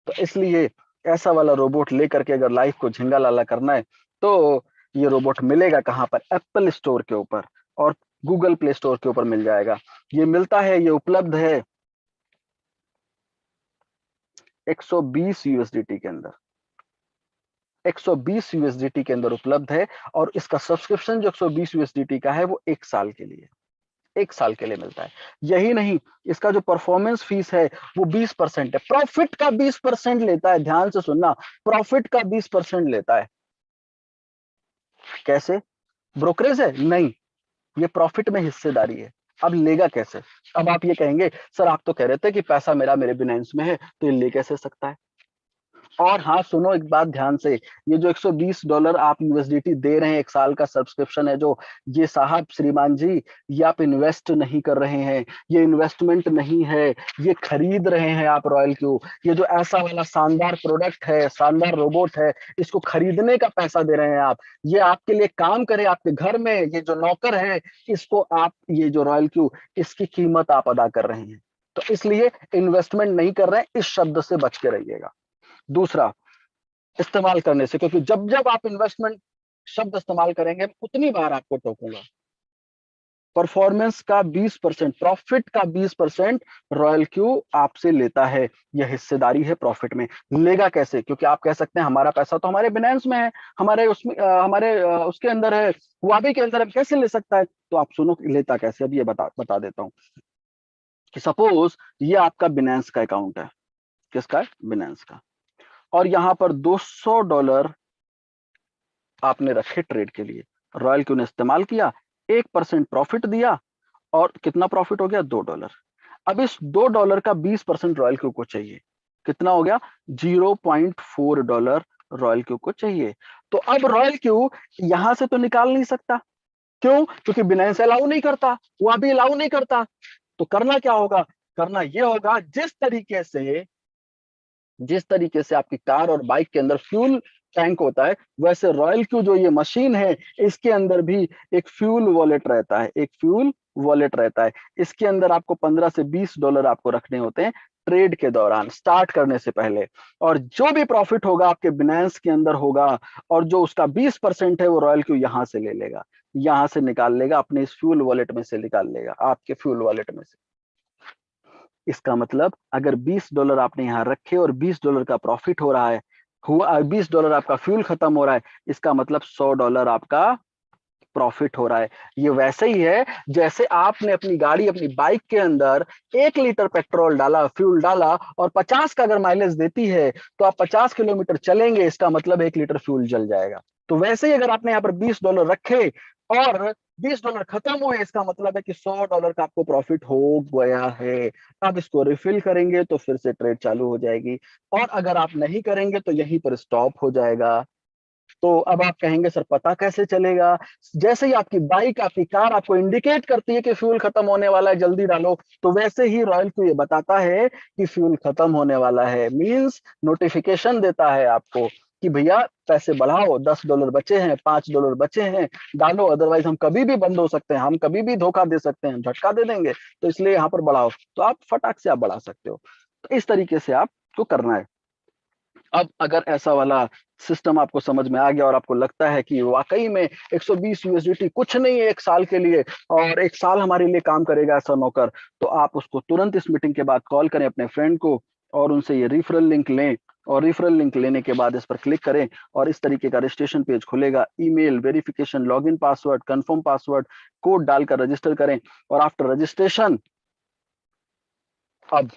तो इसलिए ऐसा वाला रोबोट लेकर के अगर लाइफ को झिंगा लाला करना है तो ये रोबोट मिलेगा कहाँ पर? एप्पल स्टोर के ऊपर और गूगल प्ले स्टोर के ऊपर मिल जाएगा। ये मिलता है, ये उपलब्ध है 120 यूएसडीटी के अंदर, 120 यूएसडीटी के अंदर उपलब्ध है। और इसका सब्सक्रिप्शन जो 120 यूएसडीटी का है वो 1 साल के लिए, 1 साल के लिए मिलता है। यही नहीं, इसका जो परफॉर्मेंस फीस है वो 20% है, प्रॉफिट का 20% लेता है। ध्यान से सुनना, प्रॉफिट का 20% लेता है। कैसे? ब्रोकरेज है? नहीं, ये प्रॉफिट में हिस्सेदारी है। अब लेगा कैसे? अब आप ये कहेंगे सर आप तो कह रहे थे कि पैसा मेरे बिनेंस में है, तो ये ले कैसे सकता है? और हाँ सुनो एक बात ध्यान से, ये जो $120 आप यूएसडीटी दे रहे हैं, 1 साल का सब्सक्रिप्शन है जो, ये साहब श्रीमान जी, ये आप इन्वेस्ट नहीं कर रहे हैं, ये इन्वेस्टमेंट नहीं है, ये खरीद रहे हैं आप रॉयल क्यू। ये जो ऐसा वाला शानदार प्रोडक्ट है, शानदार रोबोट है, इसको खरीदने का पैसा दे रहे हैं आप। ये आपके लिए काम करे आपके घर में, ये जो नौकर है, इसको आप, ये जो रॉयल क्यू, इसकी कीमत आप अदा कर रहे हैं। तो इसलिए इन्वेस्टमेंट नहीं कर रहे हैं, इस शब्द से बच के रहिएगा। दूसरा, इस्तेमाल करने से, क्योंकि जब जब आप इन्वेस्टमेंट शब्द इस्तेमाल करेंगे उतनी बार आपको टोकूंगा। परफॉर्मेंस का 20%, प्रॉफिट का 20% रॉयल क्यू आपसे लेता है। यह हिस्सेदारी है प्रॉफिट में। लेगा कैसे? क्योंकि आप कह सकते हैं हमारा पैसा तो हमारे बिनेंस में है, हमारे उसमें उसके अंदर है, हुआबी के अंदर है, कैसे ले सकता है? तो आप सुनो लेता कैसे, अब ये बता देता हूं कि सपोज ये आपका बिनेंस का अकाउंट है। किसका है? बिनेंस का। और यहां पर $200 आपने रखे ट्रेड के लिए, रॉयल क्यू ने इस्तेमाल किया, 1% प्रॉफिट दिया, और कितना प्रॉफिट हो गया? $2। अब इस $2 का 20% रॉयल क्यू को चाहिए। कितना हो गया? $0.4 रॉयल क्यू को चाहिए। तो अब रॉयल क्यू यहां से तो निकाल नहीं सकता। क्यों? क्योंकि बिनेंस अलाउ नहीं करता, वो भी अलाउ नहीं करता। तो करना क्या होगा? करना यह होगा, जिस तरीके से आपकी कार और बाइक के अंदर फ्यूल टैंक होता है, वैसे रॉयल क्यू जो ये मशीन है, इसके अंदर भी एक फ्यूल वॉलेट रहता है, एक फ्यूल वॉलेट रहता है। इसके अंदर आपको $15 से $20 आपको रखने होते हैं ट्रेड के दौरान, स्टार्ट करने से पहले। और जो भी प्रॉफिट होगा आपके बिनेंस के अंदर होगा, और जो उसका 20% है वो रॉयल क्यू यहां से ले लेगा, यहां से निकाल लेगा, अपने इस फ्यूल वॉलेट में से निकाल लेगा, आपके फ्यूल वॉलेट में से। इसका मतलब अगर $20 आपने यहां रखे और $20 का प्रॉफिट हो रहा है, हुआ $20 आपका फ्यूल खत्म हो रहा है, इसका मतलब $100 आपका प्रॉफिट हो रहा है। ये वैसे ही है जैसे आपने अपनी गाड़ी, अपनी बाइक के अंदर 1 लीटर पेट्रोल डाला, फ्यूल डाला, और 50 का अगर माइलेज देती है तो आप 50 किलोमीटर चलेंगे, इसका मतलब 1 लीटर फ्यूल जल जाएगा। तो वैसे ही अगर आपने यहाँ पर $20 रखे और $20 खत्म हुए, इसका मतलब है कि $100 का आपको प्रॉफिट हो गया है। अब इसको रिफिल करेंगे तो फिर से ट्रेड चालू हो जाएगी, और अगर आप नहीं करेंगे तो यहीं पर स्टॉप हो जाएगा। तो अब आप कहेंगे सर पता कैसे चलेगा? जैसे ही आपकी बाइक, आपकी कार आपको इंडिकेट करती है कि फ्यूल खत्म होने वाला है, जल्दी डालो, तो वैसे ही रॉयल क्यू ये बताता है कि फ्यूल खत्म होने वाला है। मींस नोटिफिकेशन देता है आपको कि भैया पैसे बढ़ाओ, $10 बचे हैं, $5 बचे हैं, डालो, अदरवाइज हम कभी भी बंद हो सकते हैं, हम कभी भी धोखा दे सकते हैं, झटका दे देंगे, तो इसलिए यहाँ पर बढ़ाओ। तो आप फटाक से आप बढ़ा सकते हो। तो इस तरीके से आपको करना है। अब अगर ऐसा वाला सिस्टम आपको समझ में आ गया और आपको लगता है कि वाकई में 120 यूएसडीटी कुछ नहीं है 1 साल के लिए, और 1 साल हमारे लिए काम करेगा ऐसा नौकर, तो आप उसको तुरंत इस मीटिंग के बाद कॉल करें अपने फ्रेंड को, और उनसे ये रेफरल लिंक लें, और रेफरल लिंक लेने के बाद इस पर क्लिक करें, और इस तरीके का रजिस्ट्रेशन पेज खुलेगा। Email verification, login password, confirm password, code डालकर रजिस्टर करें। और आफ्टर रजिस्ट्रेशन अब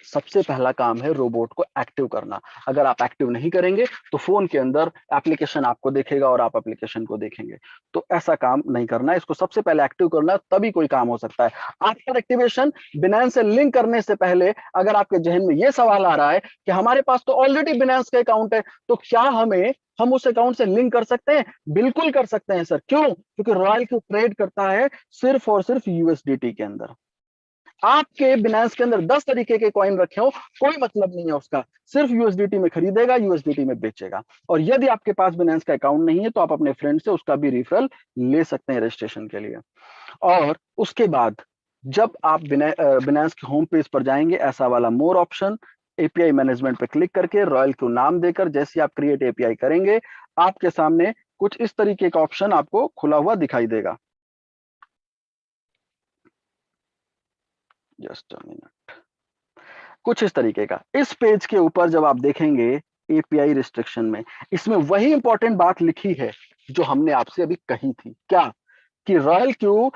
सबसे पहला काम है रोबोट को एक्टिव करना। अगर आप एक्टिव नहीं करेंगे तो फोन के अंदर एप्लीकेशन आपको देखेगा और आप एप्लीकेशन को देखेंगे, तो ऐसा काम नहीं करना है। इसको सबसे पहले एक्टिव करना, तभी कोई काम हो सकता है। आफ्टर एक्टिवेशन, बिनेंस से लिंक करने से पहले अगर आपके जहन में यह सवाल आ रहा है कि हमारे पास तो ऑलरेडी बिनेंस का अकाउंट है, तो क्या हम उस अकाउंट से लिंक कर सकते हैं? बिल्कुल कर सकते हैं सर। क्यों? क्योंकि रॉयल क्यू ट्रेड करता है सिर्फ और सिर्फ यूएसडीटी के अंदर। आपके बिनेंस के अंदर 10 तरीके के कॉइन रखे हो, कोई मतलब नहीं है उसका, सिर्फ यूएसडीटी में खरीदेगा, यूएसडीटी में बेचेगा। और यदि आपके पास बिनेंस का अकाउंट नहीं है तो आप अपने फ्रेंड से उसका भी रेफरल ले सकते हैं रजिस्ट्रेशन के लिए। और उसके बाद जब आप बिनेंस के होम पेज पर जाएंगे, ऐसा वाला मोर ऑप्शन, एपीआई मैनेजमेंट पे क्लिक करके रॉयल क्यू नाम देकर जैसे आप क्रिएट एपीआई करेंगे, आपके सामने कुछ इस तरीके का ऑप्शन आपको खुला हुआ दिखाई देगा। Just a minute. कुछ इस तरीके का। इस पेज के ऊपर जब आप देखेंगे एपीआई रिस्ट्रिक्शन में, इसमें वही इंपॉर्टेंट बात लिखी है जो हमने आपसे अभी कही थी, क्या कि रॉयल क्यू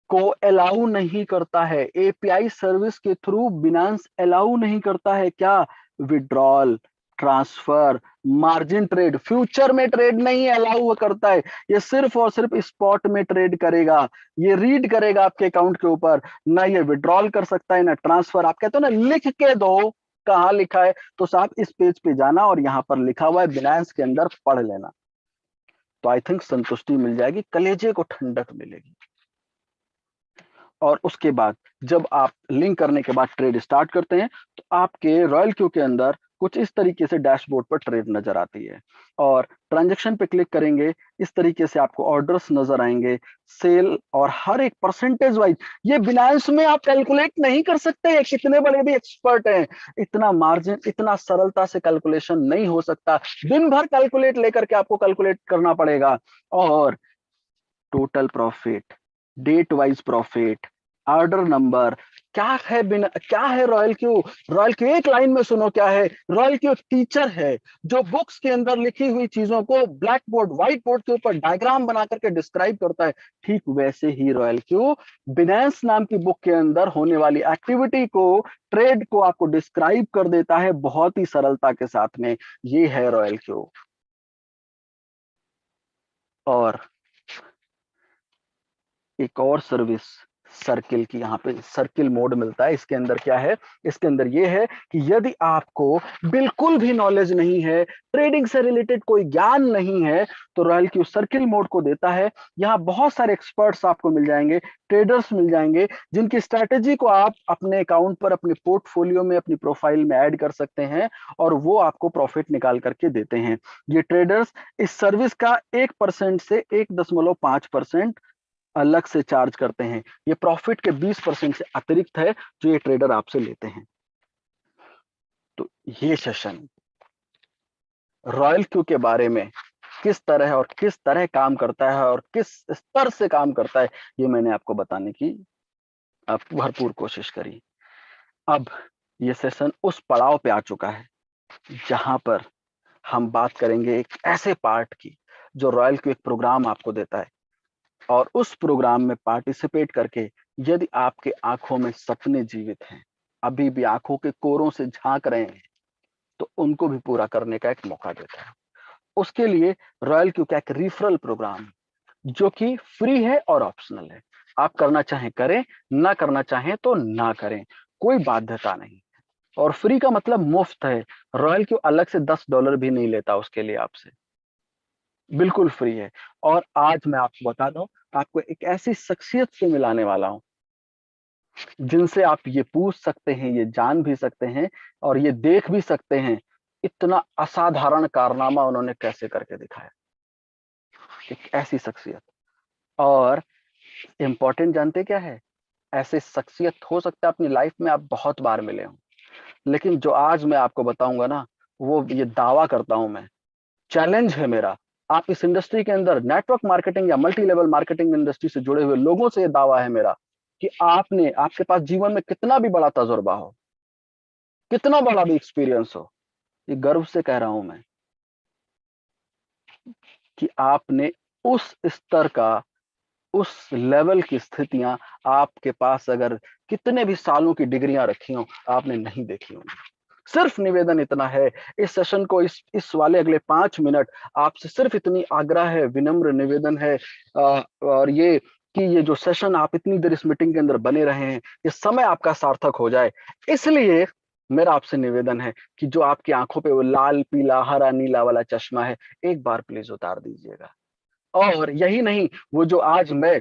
को अलाउ नहीं करता है, एपीआई सर्विस के थ्रू बिनांस अलाउ नहीं करता है क्या, withdrawal, transfer, margin trade, future में ट्रेड नहीं अलाउ करता है। ये सिर्फ और सिर्फ स्पॉट में ट्रेड करेगा, ये रीड करेगा आपके अकाउंट के ऊपर, ना ये विड्रॉल कर सकता है ना ट्रांसफर। आप कहते हो ना लिख के दो, कहाँ लिखा है, तो साहब इस पेज पे जाना और यहाँ पर लिखा हुआ है बिनांस के अंदर पढ़ लेना, तो आई थिंक संतुष्टि मिल जाएगी, कलेजे को ठंडक मिलेगी। और उसके बाद जब आप लिंक करने के बाद ट्रेड स्टार्ट करते हैं तो आपके रॉयल क्यू के अंदर कुछ इस तरीके से डैशबोर्ड पर ट्रेड नजर आती है, और ट्रांजैक्शन पे क्लिक करेंगे, इस तरीके से आपको ऑर्डर्स नजर आएंगे, सेल और हर एक परसेंटेज वाइज। ये बिनांस में आप कैलकुलेट नहीं कर सकते हैं, कितने बड़े भी एक्सपर्ट हैं, इतना मार्जिन इतना सरलता से कैलकुलेशन नहीं हो सकता, दिन भर कैलकुलेट लेकर के आपको कैलकुलेट करना पड़ेगा। और total profit, date wise profit, order number, क्या है रॉयल क्यू। रॉयल क्यू एक लाइन में सुनो क्या है, रॉयल क्यू टीचर है जो बुक्स के अंदर लिखी हुई चीजों को ब्लैक बोर्ड व्हाइट बोर्ड के ऊपर डायग्राम बना करके डिस्क्राइब करता है। ठीक वैसे ही रॉयल क्यू बिनांस नाम की बुक के अंदर होने वाली एक्टिविटी को, ट्रेड को आपको डिस्क्राइब कर देता है बहुत ही सरलता के साथ में। ये है रॉयल क्यू। और एक और सर्विस सर्किल की, यहाँ पे सर्किल मोड मिलता है। इसके अंदर क्या है, इसके अंदर ये है कि यदि आपको बिल्कुल भी नॉलेज नहीं है, ट्रेडिंग से रिलेटेड कोई ज्ञान नहीं है, तो रॉयल क्यू सर्किल मोड को देता है। यहाँ बहुत सारे एक्सपर्ट्स आपको मिल जाएंगे, ट्रेडर्स मिल जाएंगे, जिनकी स्ट्रैटेजी को आप अपने अकाउंट पर, अपने पोर्टफोलियो में, अपनी प्रोफाइल में ऐड कर सकते हैं, और वो आपको प्रॉफिट निकाल करके देते हैं। ये ट्रेडर्स इस सर्विस का 1% से 1.5% अलग से चार्ज करते हैं। ये प्रॉफिट के 20% से अतिरिक्त है जो ये ट्रेडर आपसे लेते हैं। तो ये सेशन रॉयल क्यू के बारे में किस तरह और किस तरह काम करता है और किस स्तर से काम करता है, ये मैंने आपको बताने की भरपूर कोशिश करी। अब ये सेशन उस पड़ाव पे आ चुका है जहां पर हम बात करेंगे एक ऐसे पार्ट की जो रॉयल क्यू एक प्रोग्राम आपको देता है, और उस प्रोग्राम में पार्टिसिपेट करके यदि आपके आंखों में सपने जीवित हैं, अभी भी आंखों के कोरों से झांक रहे हैं, तो उनको भी पूरा करने का एक मौका देता है। उसके लिए रॉयल क्यू का एक रिफरल प्रोग्राम जो कि फ्री है और ऑप्शनल है। आप करना चाहें करें, ना करना चाहें तो ना करें, कोई बाध्यता नहीं। और फ्री का मतलब मुफ्त है, रॉयल क्यू अलग से $10 भी नहीं लेता उसके लिए आपसे, बिल्कुल फ्री है। और आज मैं आपको बता दूं, आपको एक ऐसी शख्सियत से मिलाने वाला हूं जिनसे आप ये पूछ सकते हैं, ये जान भी सकते हैं और ये देख भी सकते हैं इतना असाधारण कारनामा उन्होंने कैसे करके दिखाया। एक ऐसी शख्सियत, और इंपॉर्टेंट जानते क्या है, ऐसे शख्सियत हो सकता है अपनी लाइफ में आप बहुत बार मिले हों, लेकिन जो आज मैं आपको बताऊंगा ना, वो ये दावा करता हूं मैं, चैलेंज है मेरा, आप इस इंडस्ट्री के अंदर नेटवर्क मार्केटिंग या मल्टी लेवल मार्केटिंग इंडस्ट्री से जुड़े हुए लोगों से ये दावा है मेरा कि आपके पास जीवन में कितना भी बड़ा तजुर्बा हो, कितना बड़ा भी एक्सपीरियंस हो, ये गर्व से कह रहा हूं मैं कि आपने उस स्तर का, उस लेवल की स्थितियां आपके पास अगर कितने भी सालों की डिग्रियां रखी हो, आपने नहीं देखी होंगी। सिर्फ निवेदन इतना है, इस सेशन को, इस वाले अगले 5 मिनट आपसे सिर्फ इतनी आग्रह है, विनम्र निवेदन है, और ये कि ये जो सेशन आप इतनी देर इस मीटिंग के अंदर बने रहे हैं, ये समय आपका सार्थक हो जाए। इसलिए मेरा आपसे निवेदन है कि जो आपकी आंखों पे वो लाल पीला हरा नीला वाला चश्मा है, एक बार प्लीज उतार दीजिएगा। और यही नहीं, वो जो आज मैं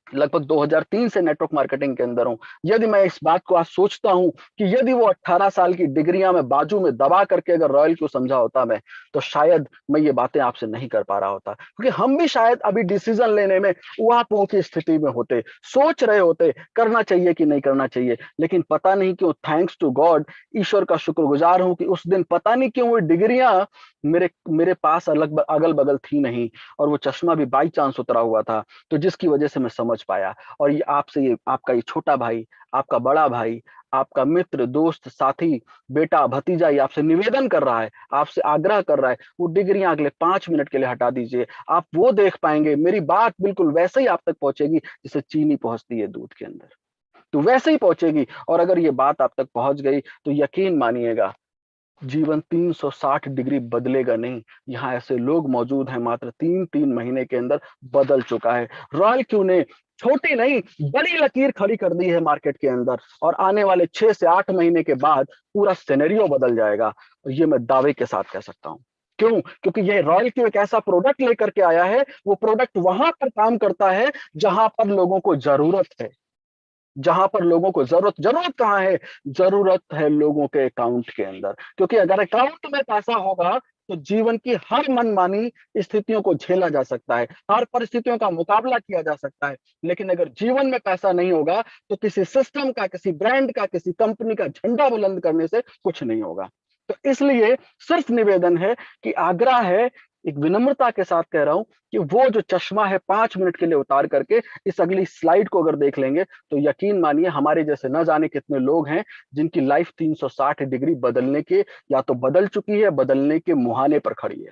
लगभग 2003 से नेटवर्क मार्केटिंग के अंदर हूं, यदि मैं इस बात को आज सोचता हूं कि यदि वो 18 साल की डिग्रियां मैं बाजू में दबा करके अगर रॉयल को समझा होता मैं, तो शायद मैं ये बातें आपसे नहीं कर पा रहा होता, क्योंकि हम भी शायद अभी डिसीजन लेने में उहापोह की स्थिति में होते, सोच रहे होते करना चाहिए कि नहीं करना चाहिए। लेकिन पता नहीं क्यों, थैंक्स टू गॉड, ईश्वर का शुक्रगुजार हूं कि उस दिन पता नहीं क्यों वो डिग्रियां मेरे पास अगल बगल थी नहीं, और वो चश्मा भी बाई चांस उतरा हुआ था, तो जिसकी वजह से मैं समझ पहुंच पाया। और ये आपसे, ये आपका ये छोटा भाई, आपका बड़ा भाई, आपका मित्र, दोस्त, साथी, बेटा, भतीजा ये आपसे निवेदन कर रहा है, आपसे आग्रह कर रहा है, वो डिग्रियां अगले 5 मिनट के लिए हटा दीजिए। आप वो देख पाएंगे, मेरी बात बिल्कुल वैसे ही आप तक पहुंचेगी जैसे चीनी पहुंचती है दूध के अंदर, तो वैसे ही पहुंचेगी। और अगर ये बात आप तक पहुंच गई तो यकीन मानिएगा, जीवन 360 डिग्री बदलेगा नहीं। यहाँ ऐसे लोग मौजूद हैं, मात्र 3-3 महीने के अंदर बदल चुका है। रॉयल क्यू ने छोटी नहीं बड़ी लकीर खड़ी कर दी है मार्केट के अंदर, और आने वाले 6 से 8 महीने के बाद पूरा सिनेरियो बदल जाएगा। और ये मैं दावे के साथ कह सकता हूँ। क्यों? क्योंकि ये रॉयल क्यू एक ऐसा प्रोडक्ट लेकर के आया है, वो प्रोडक्ट वहां पर काम करता है जहां पर लोगों को जरूरत है। जहां पर लोगों को जरूरत कहाँ है? जरूरत है लोगों के अकाउंट के अंदर। क्योंकि अगर अकाउंट में पैसा होगा तो जीवन की हर मनमानी स्थितियों को झेला जा सकता है, हर परिस्थितियों का मुकाबला किया जा सकता है। लेकिन अगर जीवन में पैसा नहीं होगा तो किसी सिस्टम का, किसी ब्रांड का, किसी कंपनी का झंडा बुलंद करने से कुछ नहीं होगा। तो इसलिए सिर्फ निवेदन है, कि आग्रह है, एक विनम्रता के साथ कह रहा हूं, कि वो जो चश्मा है 5 मिनट के लिए उतार करके इस अगली स्लाइड को अगर देख लेंगे तो यकीन मानिए हमारे जैसे न जाने कितने लोग हैं जिनकी लाइफ 360 डिग्री बदलने के, या तो बदल चुकी है, बदलने के मुहाने पर खड़ी है।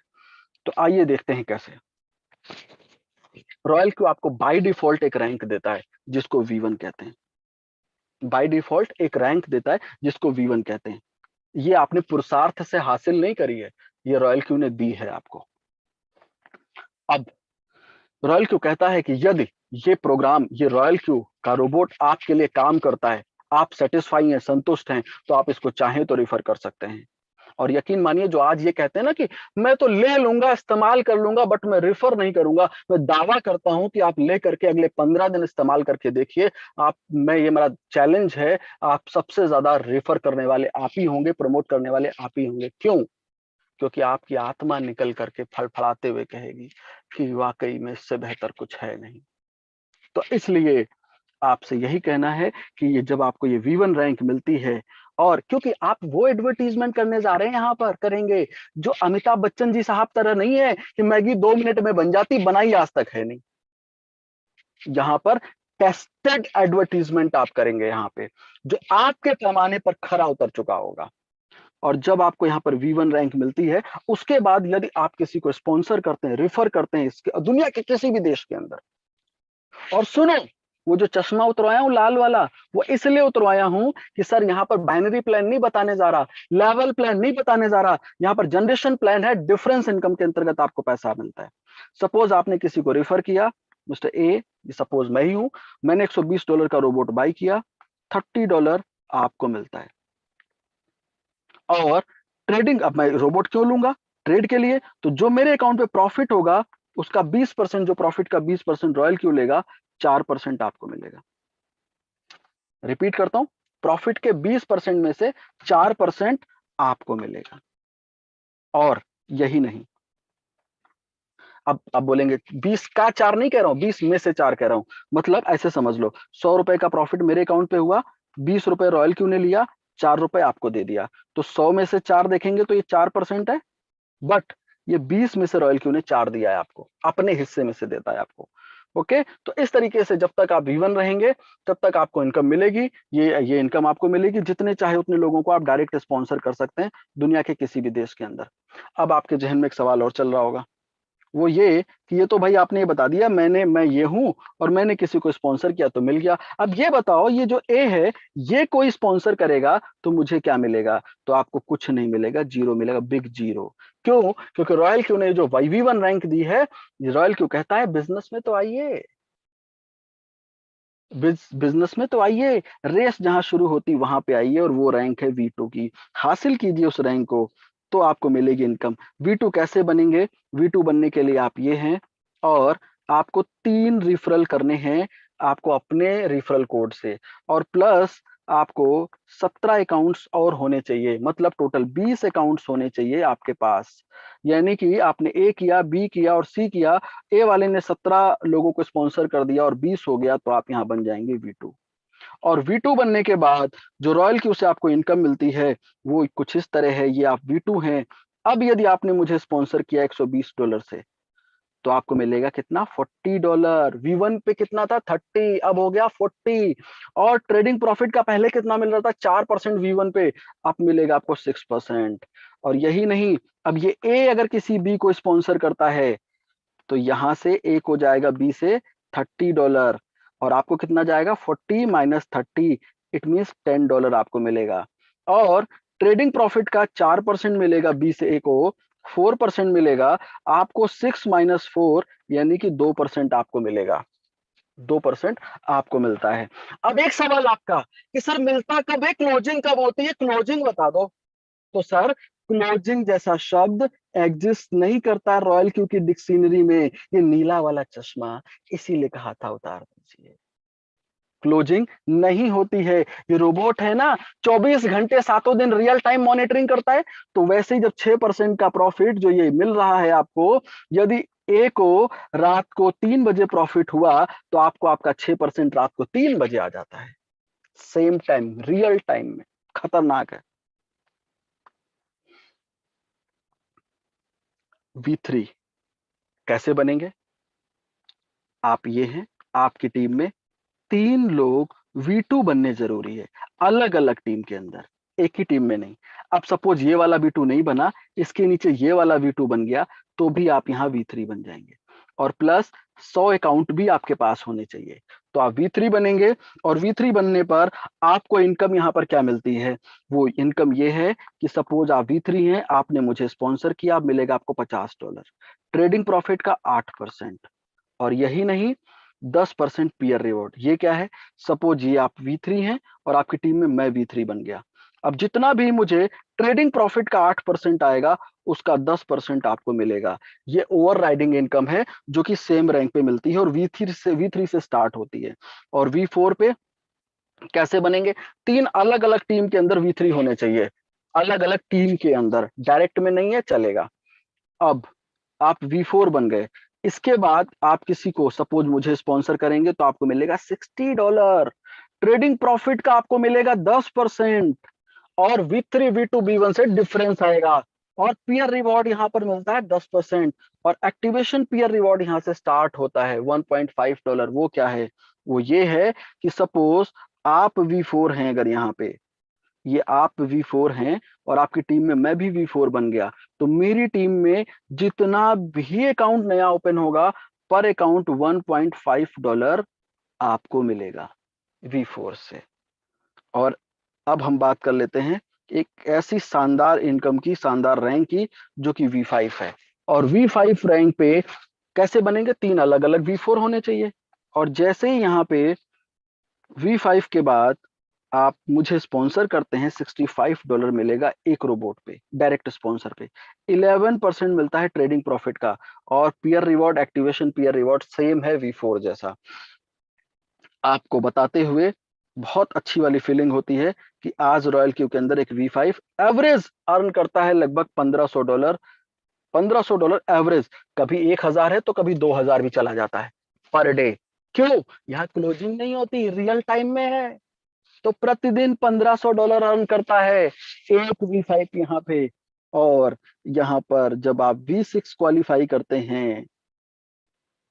तो आइए देखते हैं कैसे। रॉयल क्यू आपको बाय डिफॉल्ट एक रैंक देता है जिसको V1 कहते हैं। बाय डिफॉल्ट एक रैंक देता है जिसको V1 कहते हैं। ये आपने पुरुषार्थ से हासिल नहीं करी है, ये रॉयल क्यू ने दी है आपको। अब रॉयल क्यू कहता है कि यदि ये प्रोग्राम, ये रॉयल क्यू का रोबोट आपके लिए काम करता है, आप सेटिस्फाई हैं, संतुष्ट हैं, तो आप इसको चाहें तो रिफर कर सकते हैं। और यकीन मानिए जो आज ये कहते हैं ना कि मैं तो ले लूंगा, इस्तेमाल कर लूंगा, बट मैं रिफर नहीं करूंगा, मैं दावा करता हूं कि आप ले करके अगले 15 दिन इस्तेमाल करके देखिए। आप, मैं, ये मेरा चैलेंज है, आप सबसे ज्यादा रिफर करने वाले आप ही होंगे, प्रमोट करने वाले आप ही होंगे। क्यों? क्योंकि आपकी आत्मा निकल करके फड़फड़ाते हुए कहेगी कि वाकई में इससे बेहतर कुछ है नहीं। तो इसलिए आपसे यही कहना है कि ये जब आपको ये V1 रैंक मिलती है, और क्योंकि आप वो एडवर्टीजमेंट करने जा रहे हैं, यहां पर करेंगे जो अमिताभ बच्चन जी साहब तरह नहीं है कि मैगी 2 मिनट में बन जाती, बनाई आज तक है नहीं। यहां पर टेस्टेड एडवर्टीजमेंट आप करेंगे, यहां पे जो आपके पैमाने पर खरा उतर चुका होगा। और जब आपको यहाँ पर V1 रैंक मिलती है, उसके बाद यदि आप किसी को स्पॉन्सर करते हैं, रिफर करते हैं इसके दुनिया के किसी भी देश के अंदर, और सुनो, वो जो चश्मा उतरवाया हूं लाल वाला, वो इसलिए उतरवाया हूं कि सर यहाँ पर बाइनरी प्लान नहीं बताने जा रहा, लेवल प्लान नहीं बताने जा रहा, यहाँ पर जनरेशन प्लान है। डिफरेंस इनकम के अंतर्गत आपको पैसा मिलता है। सपोज आपने किसी को रेफर किया, मिस्टर ए, सपोज मैं ही हूं, मैंने $120 का रोबोट बाई किया, $30 आपको मिलता है। और ट्रेडिंग, अब मैं रोबोट क्यों लूंगा? ट्रेड के लिए। तो जो मेरे अकाउंट पे प्रॉफिट होगा उसका 20%, जो प्रॉफिट का 20% रॉयल क्यू लेगा, 4% आपको मिलेगा। रिपीट करता हूं, प्रॉफिट के 20% में से 4% आपको मिलेगा। और यही नहीं, अब बोलेंगे 20 का 4 नहीं कह रहा हूं, 20 में से 4 कह रहा हूं। मतलब ऐसे समझ लो, 100 रुपए का प्रॉफिट मेरे अकाउंट पे हुआ, 20 रुपए रॉयल क्यू ने लिया, 4 रुपए आपको दे दिया। तो 100 में से 4 देखेंगे तो ये 4% है, बट ये 20 में से रॉयल क्यू ने 4 दिया है आपको, अपने हिस्से में से देता है आपको। ओके, तो इस तरीके से जब तक आप V1 रहेंगे तब तक आपको इनकम मिलेगी। ये इनकम आपको मिलेगी, जितने चाहे उतने लोगों को आप डायरेक्ट स्पॉन्सर कर सकते हैं दुनिया के किसी भी देश के अंदर। अब आपके जहन में एक सवाल और चल रहा होगा, वो ये कि ये तो भाई आपने ये बता दिया, मैं ये हूं और मैंने किसी को स्पॉन्सर किया तो मिल गया। अब ये बताओ, ये जो ए है, ये कोई स्पॉन्सर करेगा तो मुझे क्या मिलेगा? तो आपको कुछ नहीं मिलेगा, जीरो मिलेगा, बिग जीरो। क्यों? क्योंकि रॉयल क्यू ने जो V1 रैंक दी है, रॉयल क्यू कहता है बिजनेस में तो आइए, बिजनेस में तो आइए, रेस जहां शुरू होती वहां पे आइए, और वो रैंक है V2 की। हासिल कीजिए उस रैंक को, तो आपको मिलेगी इनकम। V2 कैसे बनेंगे? V2 बनने के लिए आप ये हैं, और आपको 3 रिफरल करने हैं आपको अपने रिफरल कोड से, और प्लस आपको 17 अकाउंट्स और होने चाहिए, मतलब टोटल 20 अकाउंट्स होने चाहिए आपके पास। यानी कि आपने ए किया, बी किया और सी किया, ए वाले ने 17 लोगों को स्पॉन्सर कर दिया और 20 हो गया, तो आप यहाँ बन जाएंगे V2। और V2 बनने के बाद जो रॉयल क्यू से आपको इनकम मिलती है वो कुछ इस तरह है, ये आप V2 हैं। अब यदि आपने मुझे स्पॉन्सर किया $120 से, तो आपको मिलेगा कितना, $40। V1 पे कितना था, 30, अब हो गया 40। और ट्रेडिंग प्रॉफिट का पहले कितना मिल रहा था, 4% V1 पे, अब मिलेगा आपको 6%। और यही नहीं, अब ये ए अगर किसी बी को स्पॉन्सर करता है तो यहां से ए को जाएगा बी से $30, और आपको कितना जाएगा, 40 माइनस 30, इट मीन्स $10 आपको मिलेगा। और ट्रेडिंग प्रॉफिट का 4% मिलेगा बी से ए को, 4% मिलेगा आपको, 6 माइनस 4 यानी कि 2% आपको मिलेगा, 2% आपको मिलता है। अब एक सवाल आपका कि सर मिलता कब है, क्लोजिंग कब होती है, क्लोजिंग बता दो। तो सर क्लोजिंग जैसा शब्द एग्जिस्ट नहीं करता रॉयल क्यू की डिक्शनरी में, ये नीला वाला चश्मा, इसीलिए कहा था उतार दीजिए। क्लोजिंग नहीं होती है, ये रोबोट है ना, 24 घंटे 7 दिन रियल टाइम मॉनिटरिंग करता है। तो वैसे ही जब 6% का प्रॉफिट जो ये मिल रहा है आपको, यदि ए को रात को 3 बजे प्रॉफिट हुआ तो आपको आपका 6% रात को 3 बजे आ जाता है, सेम टाइम, रियल टाइम में। खतरनाक है। V3 कैसे बनेंगे, आप ये हैं, आपकी टीम में 3 लोग V2 बनने जरूरी है, अलग अलग टीम के अंदर, एक ही टीम में नहीं। अब सपोज ये वाला V2 नहीं बना, इसके नीचे ये वाला V2 बन गया, तो भी आप यहाँ V3 बन जाएंगे। और प्लस 100 अकाउंट भी आपके पास होने चाहिए, तो आप V3 बनेंगे। और V3 बनने पर आपको इनकम यहाँ पर क्या मिलती है, वो इनकम ये है कि सपोज आप V3 हैं, आपने मुझे स्पॉन्सर किया, मिलेगा आपको $50, ट्रेडिंग प्रॉफिट का 8%। और यही नहीं, 10% पीयर रिवॉर्ड। ये क्या है, सपोज ये आप V3 हैं और आपकी टीम में मैं V3 बन गया, अब जितना भी मुझे ट्रेडिंग प्रॉफिट का 8% आएगा, उसका 10% आपको मिलेगा। ये ओवर राइडिंग इनकम है जो कि सेम रैंक पे मिलती है और V3 से स्टार्ट होती है। और V4 पे कैसे बनेंगे, 3 अलग अलग टीम के अंदर V3 होने चाहिए, अलग अलग टीम के अंदर, डायरेक्ट में नहीं है, चलेगा। अब आप V4 बन गए, इसके बाद आप किसी को, सपोज मुझे स्पॉन्सर करेंगे तो आपको मिलेगा $60, ट्रेडिंग प्रॉफिट का आपको मिलेगा 10%। और V3 V2 V1 से डिफरेंस आएगा। और पीयर रिवॉर्ड यहाँ पर मिलता है 10%। और एक्टिवेशन पीयर रिवॉर्ड यहाँ से स्टार्ट होता है $1.5। वो क्या है, वो ये है कि सपोज आप V4 हैं, अगर यहाँ पे ये आप V4 हैं और आपकी टीम में मैं भी V4 बन गया, तो मेरी टीम में जितना भी अकाउंट नया ओपन होगा, पर अकाउंट $1.5 आपको मिलेगा V4 से। और अब हम बात कर लेते हैं एक ऐसी शानदार इनकम की, शानदार रैंक की, जो कि V5 है। और V5 रैंक पे कैसे बनेंगे, 3 अलग अलग V4 होने चाहिए। और जैसे ही यहाँ पे V5 के बाद आप मुझे स्पॉन्सर करते हैं, $65 मिलेगा एक रोबोट पे, डायरेक्ट स्पॉन्सर पे। 11% मिलता है ट्रेडिंग प्रॉफिट का। और peer reward, activation peer reward same है V4 जैसा। आपको बताते हुए बहुत अच्छी वाली फीलिंग होती है कि आज रॉयल क्यू के अंदर एक V5 एवरेज अर्न करता है लगभग $1500, $1500 एवरेज। कभी 1000 है तो कभी 2000 भी चला जाता है पर डे। क्यों, यहाँ क्लोजिंग नहीं होती, रियल टाइम में है, तो प्रतिदिन $1500 अर्न करता है एक V5 यहाँ पे। और यहाँ पर जब आप V6 क्वालिफाई करते हैं,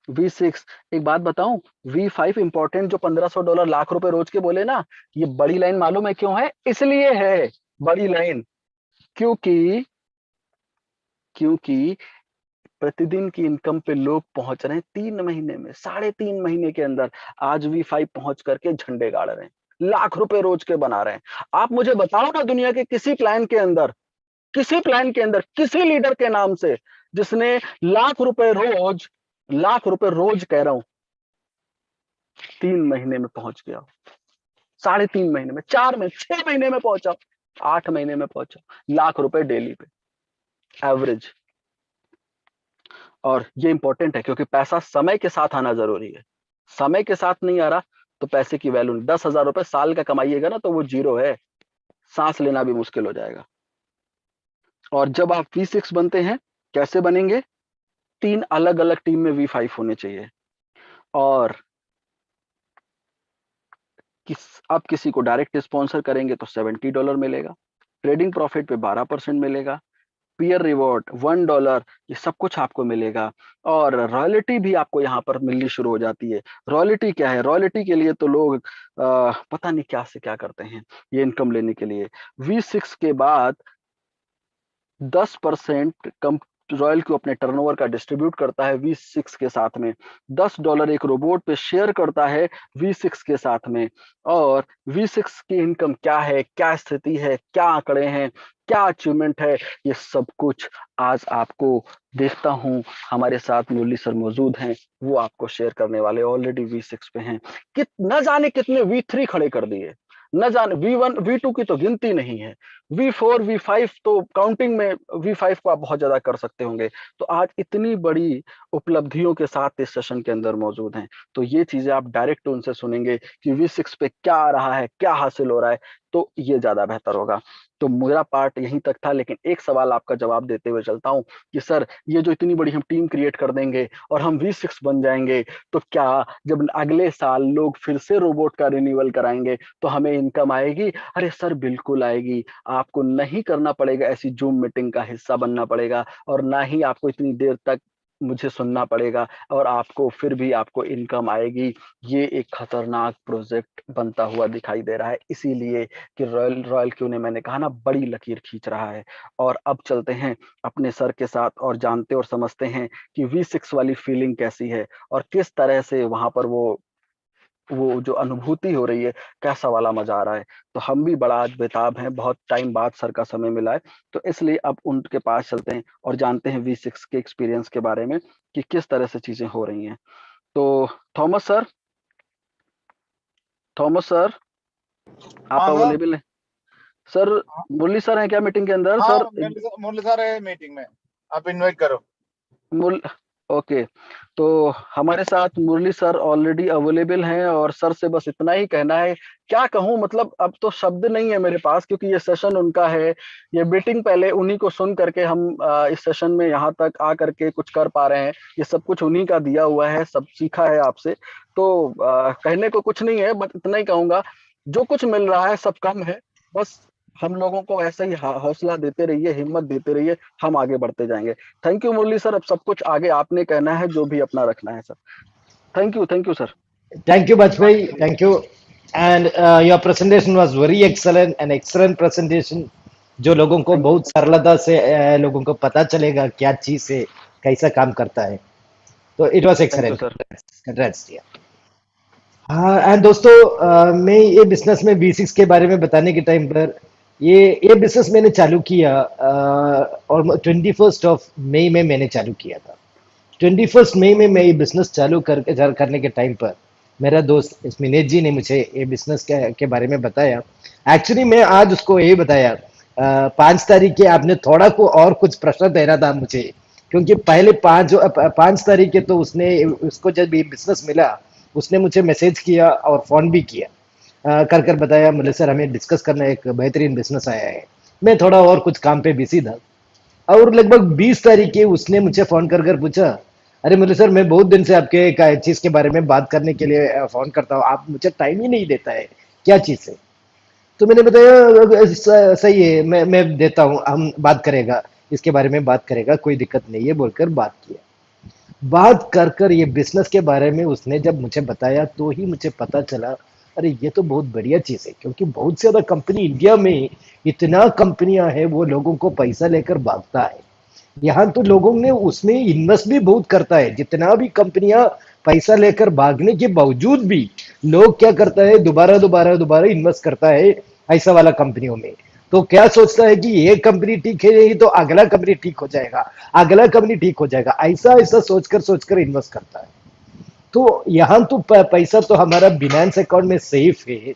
V6, एक बात बताऊं, V5 इंपॉर्टेंट, जो $1500 लाख रुपए रोज के बोले ना, ये बड़ी लाइन मालूम है क्यों है, इसलिए है बड़ी लाइन, क्योंकि क्योंकि प्रतिदिन की इनकम पे लोग पहुंच रहे हैं 3 महीने में, 3.5 महीने के अंदर आज V5 पहुंच करके झंडे गाड़ रहे हैं, लाख रुपए रोज के बना रहे हैं। आप मुझे बताओ ना, दुनिया के किसी प्लान के अंदर, किसी प्लान के अंदर, किसी लीडर के नाम से जिसने लाख रुपए रोज कह रहा हूं, 3 महीने में पहुंच गया, 3.5 महीने में, 4 में, 6 महीने में पहुंचा, 8 महीने में पहुंचा, लाख रुपए डेली पे एवरेज। और ये इंपॉर्टेंट है क्योंकि पैसा समय के साथ आना जरूरी है, समय के साथ नहीं आ रहा तो पैसे की वैल्यू नहीं। 10,000 रुपए साल का कमाइएगा ना तो वो जीरो है, सांस लेना भी मुश्किल हो जाएगा। और जब आप V6 बनते हैं, कैसे बनेंगे, 3 अलग अलग टीम में V5 होने चाहिए। और आप किसी को डायरेक्ट स्पॉन्सर करेंगे तो $70 मिलेगा, ट्रेडिंग प्रॉफिट पे 12% मिलेगा, पीयर रिवॉर्ड, $1 ये सब कुछ आपको मिलेगा और रॉयल्टी भी आपको यहाँ पर मिलनी शुरू हो जाती है। रॉयल्टी क्या है? रॉयल्टी के लिए तो लोग पता नहीं क्या से क्या करते हैं ये इनकम लेने के लिए। V6 के बाद 10% कम रॉयल क्यू अपने टर्नओवर का डिस्ट्रीब्यूट करता है V6 के साथ में। $10 एक रोबोट पे शेयर करता है V6 के साथ में। और V6 की इनकम क्या है, क्या स्थिति है, क्या आंकड़े हैं, क्या अचीवमेंट है, ये सब कुछ आज आपको देखता हूं। हमारे साथ मुरली सर मौजूद हैं, वो आपको शेयर करने वाले। ऑलरेडी V6 पे हैं, न जाने कितने V3 खड़े कर दिए, न जाने V1 V2 की तो गिनती नहीं है, V4 V5 तो काउंटिंग में V5 को आप बहुत ज्यादा कर सकते होंगे। तो आज इतनी बड़ी उपलब्धियों के साथ इस सेशन के अंदर मौजूद हैं, तो ये चीजें आप डायरेक्ट उनसे सुनेंगे कि V6 पे क्या आ रहा है, क्या हासिल हो रहा है, तो ये ज्यादा बेहतर होगा। तो मेरा पार्ट यहीं तक था, लेकिन एक सवाल आपका जवाब देते हुए चलता हूं कि सर ये जो इतनी बड़ी हम टीम क्रिएट कर देंगे और हम V6 बन जाएंगे, तो क्या जब अगले साल लोग फिर से रोबोट का रिन्यूअल कराएंगे तो हमें इनकम आएगी? अरे सर बिल्कुल आएगी। आपको नहीं करना पड़ेगा ऐसी जूम मीटिंग का हिस्सा बनना पड़ेगा, और ना ही आपको इतनी देर तक मुझे सुनना पड़ेगा, और आपको फिर भी आपको इनकम आएगी। ये एक खतरनाक प्रोजेक्ट बनता हुआ दिखाई दे रहा है, इसीलिए कि रॉयल क्यू ने, मैंने कहा ना, बड़ी लकीर खींच रहा है। और अब चलते हैं अपने सर के साथ और जानते और समझते हैं कि V6 वाली फीलिंग कैसी है और किस तरह से वहां पर वो जो अनुभूति हो रही है, कैसा वाला मजा आ रहा है। तो हम भी बड़ा आज बेताब हैं, बहुत टाइम बाद सर का समय मिला है, तो इसलिए अब उनके पास चलते हैं और जानते हैं V6 के एक्सपीरियंस के बारे में कि किस तरह से चीजें हो रही हैं। तो थॉमस सर आप
हाँ सर।
अवेलेबल हैं? सर मुरली सर हैं क्या मीटिंग के अंदर?
हाँ,
सर
मुरली सर है मीटिंग में, आप इनवाइट करो।
ओके, तो हमारे साथ मुरली सर ऑलरेडी अवेलेबल हैं और सर से बस इतना ही कहना है। क्या कहूं, मतलब अब तो शब्द नहीं है मेरे पास, क्योंकि ये सेशन उनका है, ये मीटिंग पहले उन्हीं को सुन करके हम इस सेशन में यहाँ तक आ करके कुछ कर पा रहे हैं। ये सब कुछ उन्हीं का दिया हुआ है, सब सीखा है आपसे, तो कहने को कुछ नहीं है, बस इतना ही कहूंगा, जो कुछ मिल रहा है सब कम है। बस हम लोगों को ऐसा ही हौसला देते रहिए, हिम्मत देते रहिए, हम आगे बढ़ते जाएंगे। थैंक यू मुरली सर, अब सब कुछ आगे आपने कहना है, जो भी अपना रखना है sir. Thank you sir.
Thank you, Bajpai. Thank you. And your presentation was very excellent, an excellent presentation. जो लोगों को बहुत सरलता से लोगों को पता चलेगा क्या चीज है, कैसा काम करता है, तो इट वाज एक्सीलेंट। कंग्रेट्स दिया। हाँ, एंड दोस्तों मैं ये बिजनेस में V6 के बारे में बताने के टाइम पर ये बिजनेस मैंने चालू किया और 21 मई में मैंने चालू किया था। 21 मई में मैं ये बिजनेस चालू करने के टाइम पर मेरा दोस्त स्मिनेश जी ने मुझे ये बिजनेस के बारे में बताया। एक्चुअली मैं आज उसको यही बताया 5 तारीख के आपने थोड़ा को और कुछ प्रश्न देना था मुझे, क्योंकि पहले 5 तारीख के तो उसको जब ये बिजनेस मिला उसने मुझे मैसेज किया और फोन भी किया, कर बताया मुझे सर हमें डिस्कस करना, एक बेहतरीन बिजनेस आया है। मैं थोड़ा और कुछ काम पे बिजी था और लगभग 20 तारीख के उसने मुझे फोन कर पूछा, अरे मुझे सर मैं बहुत दिन से आपके चीज के बारे में बात करने के लिए फोन करता हूँ, आप मुझे टाइम ही नहीं देता है, क्या चीज है? तो मैंने बताया सही है, मैं देता हूँ, हम बात करेगा, इसके बारे में बात करेगा, कोई दिक्कत नहीं है बोलकर बात किया। बात कर ये बिजनेस के बारे में उसने जब मुझे बताया तो ही मुझे पता चला, अरे ये तो बहुत बढ़िया चीज है, क्योंकि बहुत ज्यादा कंपनी इंडिया में इतना कंपनियां हैं, वो लोगों को पैसा लेकर भागता है। यहाँ तो लोगों ने उसमें इन्वेस्ट भी बहुत करता है, जितना भी कंपनियां पैसा लेकर भागने के बावजूद भी लोग क्या करता है, दोबारा इन्वेस्ट करता है ऐसा वाला कंपनियों में। तो क्या सोचता है कि ये कंपनी ठीक है नहीं तो अगला कंपनी ठीक हो जाएगा, अगला कंपनी ठीक हो जाएगा, ऐसा सोचकर इन्वेस्ट करता है। तो यहाँ तो पैसा तो हमारा बिनांस अकाउंट में सेफ है।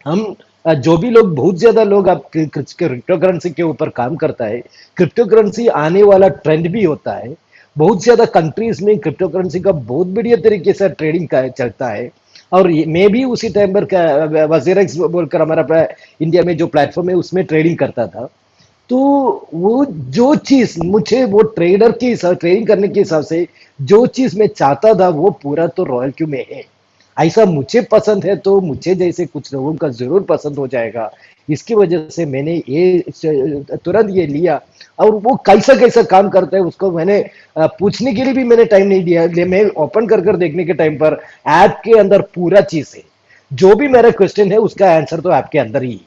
हम जो भी लोग, बहुत ज्यादा लोग आप क्रिप्टो करेंसी के ऊपर काम करता है, क्रिप्टो करेंसी आने वाला ट्रेंड भी होता है। बहुत ज्यादा कंट्रीज में क्रिप्टो करेंसी का बहुत बढ़िया तरीके से ट्रेडिंग का चलता है, और मैं भी उसी टाइम पर वजीरेक्स बोलकर हमारा इंडिया में जो प्लेटफॉर्म है उसमें ट्रेडिंग करता था। तो वो जो चीज मुझे वो ट्रेडर के हिसाब, ट्रेडिंग करने के हिसाब से जो चीज मैं चाहता था वो पूरा तो रॉयल क्यू में है। ऐसा मुझे पसंद है तो मुझे जैसे कुछ लोगों का जरूर पसंद हो जाएगा, इसकी वजह से मैंने ये तुरंत ये लिया, और वो कैसा कैसा काम करता है उसको मैंने पूछने के लिए भी मैंने टाइम नहीं दिया। मैं ओपन कर कर देखने के टाइम पर ऐप के अंदर पूरा चीज है, जो भी मेरा क्वेश्चन है उसका आंसर तो ऐप के अंदर ही है।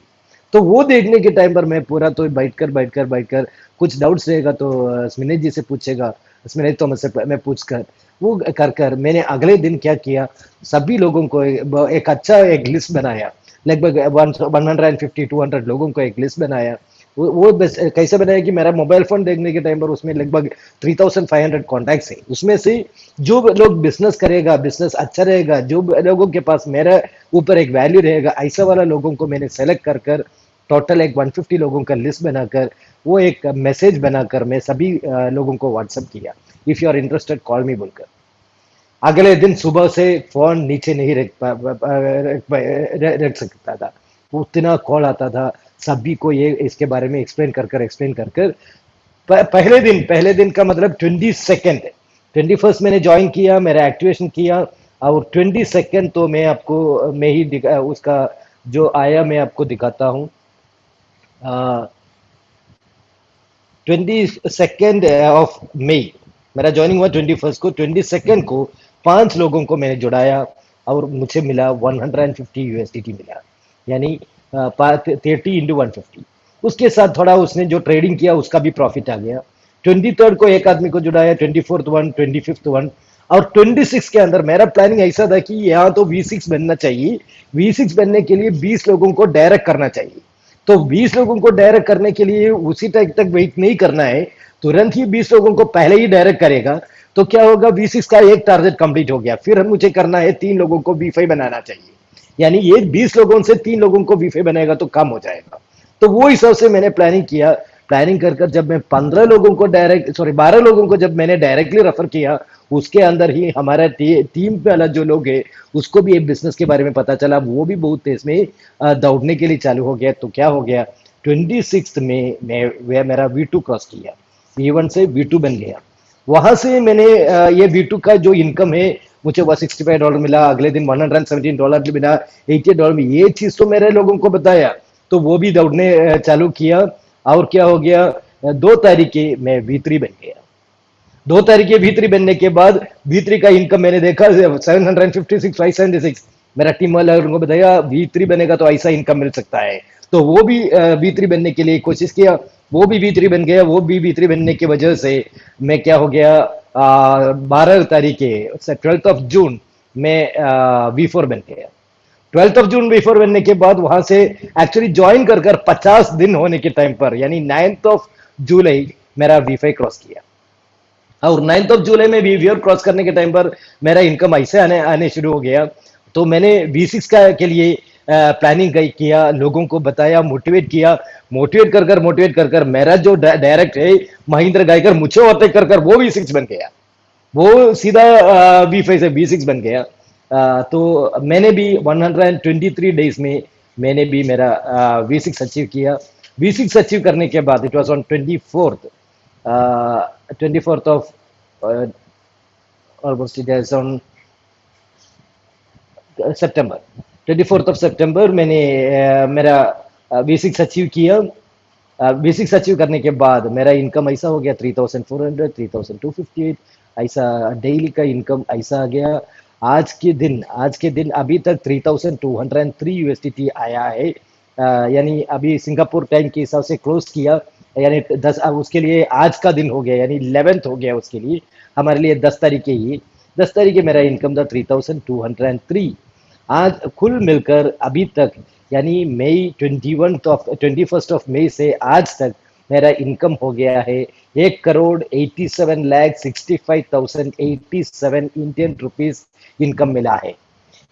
तो वो देखने के टाइम पर मैं पूरा तो बैठ कर कुछ डाउट्स रहेगा तो स्मिनेश जी से पूछेगा, स्मिनेश तो मैं पूछ कर वो कर मैंने अगले दिन क्या किया, सभी लोगों को एक अच्छा एक लिस्ट बनाया, लगभग 150-200 लोगों को एक लिस्ट बनाया। वो कैसे बनाया कि मेरा मोबाइल फोन देखने के टाइम पर उसमें लगभग 3500 कॉन्टैक्ट्स है। उसमें से जो लोग बिजनेस करेगा, बिजनेस अच्छा रहेगा, जो लोगों के पास मेरा ऊपर एक वैल्यू रहेगा, ऐसा वाला लोगों को मैंने सेलेक्ट कर कर टोटल एक 150 लोगों का लिस्ट बनाकर वो एक मैसेज बनाकर मैं सभी लोगों को व्हाट्सएप किया, if you are interested call me बोलकर। अगले दिन सुबह से फोन नीचे नहीं रख सकता था, उतना कॉल आता था सभी को ये इसके बारे में एक्सप्लेन कर कर पहले दिन का मतलब 21 मैंने ज्वाइन किया, मेरा एक्टिवेशन किया, और 22 तो मैं ही उसका जो आया मैं आपको दिखाता हूँ। 22 ऑफ मई मेरा ज्वाइनिंग हुआ 21 को। 22 को 5 लोगों को मैंने जुड़ाया और मुझे मिला 150 USDT मिला, यानी 30 into 150। उसके साथ थोड़ा उसने जो ट्रेडिंग किया उसका भी प्रॉफिट आ गया। 23 को एक आदमी को जुड़ाया, 24th वन, 25th वन, और 26 के अंदर मेरा प्लानिंग ऐसा था कि यहाँ तो V6 बनना चाहिए। V6 बनने के लिए 20 लोगों को डायरेक्ट करना चाहिए। तो 20 लोगों को डायरेक्ट करने के लिए उसी तक वेट नहीं करना है, तुरंत ही 20 लोगों को पहले ही डायरेक्ट करेगा तो क्या होगा, V6 का एक टारगेट कंप्लीट हो गया। फिर मुझे करना है 3 लोगों को V5 बनाना चाहिए, यानी ये 20 लोगों से 3 लोगों को V5 बनेगा तो कम हो जाएगा। तो वो हिसाब से मैंने प्लानिंग किया। प्लानिंग कर जब मैं 12 लोगों को जब मैंने डायरेक्टली रेफर किया, उसके अंदर ही हमारा टीम वाला जो लोग है उसको भी एक बिजनेस के बारे में पता चला, वो भी बहुत तेज में दौड़ने के लिए चालू हो गया। तो क्या हो गया, 26 में मेरा V2 क्रॉस किया, V1 से V2 बन गया। वहां से मैंने ये V2 का जो इनकम है मुझे $165 मिला, अगले दिन $117 मिला, $80 में। ये चीज तो मेरे लोगों को बताया तो वो भी दौड़ने चालू किया। और क्या हो गया, 2 तारीख मैं V3 बन गया। 2 तारीख V3 बनने के बाद V3 का इनकम मैंने देखा 756, 576। मेरा टीम वाले को बताया V3 बनेगा तो ऐसा इनकम मिल सकता है, तो वो भी V3 बनने के लिए कोशिश किया, वो भी V3 बन गया। वो भी V3 बनने की वजह से मैं क्या हो गया, 12 तारीख 12th जून में V4 बन गया। 12th जून V4 बनने के बाद वहां से एक्चुअली ज्वाइन कर 50 दिन होने के टाइम पर, यानी 9th जुलाई मेरा V5 क्रॉस किया। और 9th जुलाई में V4 क्रॉस करने के टाइम पर मेरा इनकम ऐसे आने शुरू हो गया। तो मैंने V6 के लिए प्लानिंग किया, लोगों को बताया, मोटिवेट कर मेरा जो डायरेक्ट है महेंद्र गायकर मुझे ओवरटेक कर वो V6 बन गया, वो सीधा V5 से V6 बन गया। तो मैंने भी 123 डेज में मैंने भी मेरा V6 अचीव किया। V6 अचीव करने के बाद it was on 24th of almost it is on September, 24th of September मैंने मेरा V6 अचीव किया। V6 अचीव करने के बाद मेरा इनकम ऐसा हो गया 3400, 3258, ऐसा डेली का इनकम ऐसा आ गया। आज के दिन अभी तक 3203 USDT आया है, यानी अभी सिंगापुर टाइम के हिसाब से क्लोज किया, यानी 10 उसके लिए आज का दिन हो गया, यानी 11th हो गया उसके लिए, हमारे लिए 10 तारीख ही 10 तारीख मेरा इनकम था 3203। आज कुल मिलकर अभी तक यानी मई 21st ऑफ मई से आज तक मेरा इनकम हो गया है 1,87,65,087 इंडियन रुपीज इनकम मिला है।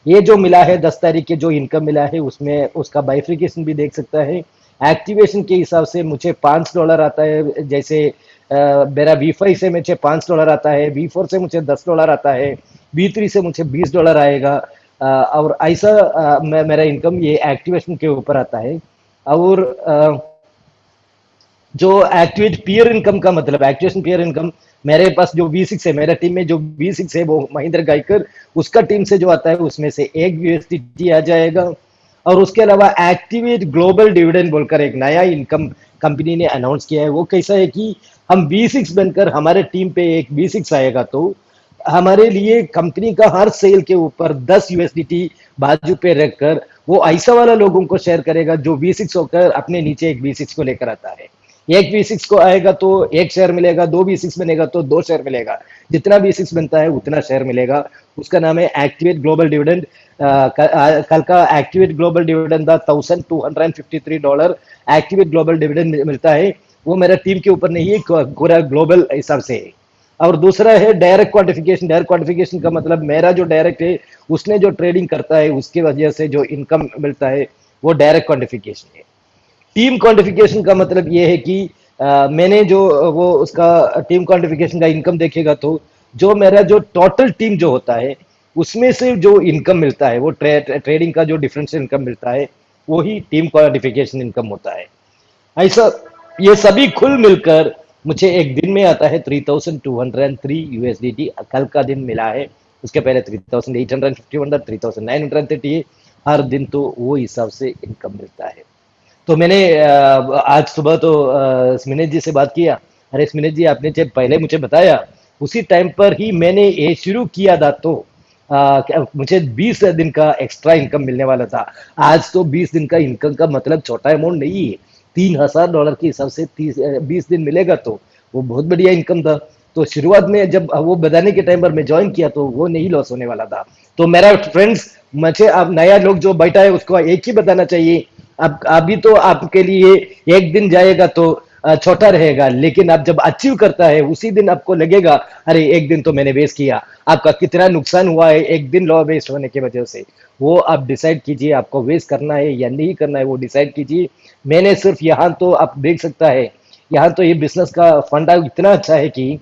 ये जो मिला है 10 तारीख के जो इनकम मिला है उसमें उसका बाइफिकेशन भी देख सकता है। एक्टिवेशन के हिसाब से मुझे $5 आता है, जैसे मेरा V5 से मुझे $5 आता है, V4 से मुझे $10 आता है, V3 से मुझे $20 आएगा, और ऐसा मेरा इनकम ये एक्टिवेशन के ऊपर आता है। और जो एक्टिवेट पीयर इनकम का मतलब एक्टिवेशन पीयर इनकम मेरे पास जो V6 है, मेरा टीम में जो V6 है वो महेंद्र गायकर, उसका टीम से जो आता है उसमें से 1 USDT आ जाएगा। और उसके अलावा एक्टिवेट ग्लोबल डिविडेंड बोलकर एक नया इनकम कंपनी ने अनाउंस किया है। वो कैसा है कि हम B6 बनकर हमारे टीम पे एक B6 आएगा तो हमारे लिए कंपनी का हर सेल के ऊपर 10 USDT बाजू पे रखकर वो ऐसा वाला लोगों को शेयर करेगा जो B6 होकर अपने नीचे एक B6 को लेकर आता है। एक B6 को आएगा तो एक शेयर मिलेगा, 2 B6 बनेगा तो 2 शेयर मिलेगा, जितना B6 बनता है उतना शेयर मिलेगा। उसका नाम है एक्टिवेट ग्लोबल डिविडेंड। कल का एक्टिवेट ग्लोबल डिविडेंड था $1253 एक्टिवेट ग्लोबल डिविडेंड मिलता है। वो मेरा टीम के ऊपर नहीं है, पूरा ग्लोबल हिसाब से है। और दूसरा है डायरेक्ट क्वांटिफिकेशन। डायरेक्ट क्वांटिफिकेशन का मतलब मेरा जो डायरेक्ट है उसने जो ट्रेडिंग करता है उसकी वजह से जो इनकम मिलता है वो डायरेक्ट क्वांटिफिकेशन है। टीम क्वांटिफिकेशन का मतलब ये है कि मैंने जो वो उसका टीम क्वांटिफिकेशन का इनकम देखेगा तो जो मेरा जो टोटल टीम जो होता है उसमें से जो इनकम मिलता है वो ट्रेडिंग का जो डिफरेंशियल इनकम मिलता है वही टीम क्वांटिफिकेशन इनकम होता है। ऐसा ये सभी खुल मिलकर मुझे एक दिन में आता है 3203 USDT। कल का दिन मिला है, उसके पहले 3851 3930 है। हर दिन तो वो हिसाब से इनकम मिलता है। तो मैंने आज सुबह तो स्मिनेश जी से बात किया। अरे स्मिनेश जी, आपने जब पहले मुझे बताया उसी टाइम पर ही मैंने ये शुरू किया था तो मुझे 20 दिन का एक्स्ट्रा इनकम मिलने वाला था। आज तो 20 दिन का इनकम का मतलब छोटा अमाउंट नहीं है। $3000 के हिसाब से 20 दिन मिलेगा तो वो बहुत बढ़िया इनकम था। तो शुरुआत में जब वो बताने के टाइम पर मैं ज्वाइन किया तो वो नहीं लॉस होने वाला था। तो मेरा फ्रेंड्स, मुझे अब नया लोग जो बैठा है उसको एक ही बताना चाहिए, अब अभी तो आपके लिए एक दिन जाएगा तो छोटा रहेगा, लेकिन आप जब अचीव करता है उसी दिन आपको लगेगा अरे एक दिन तो मैंने वेस्ट किया। आपका कितना नुकसान हुआ है एक दिन लॉ वेस्ट होने की वजह से, वो आप डिसाइड कीजिए आपको वेस्ट करना है या नहीं करना है, वो डिसाइड कीजिए। मैंने सिर्फ यहाँ तो आप देख सकता है, यहाँ तो ये बिजनेस का फंडा इतना अच्छा है कि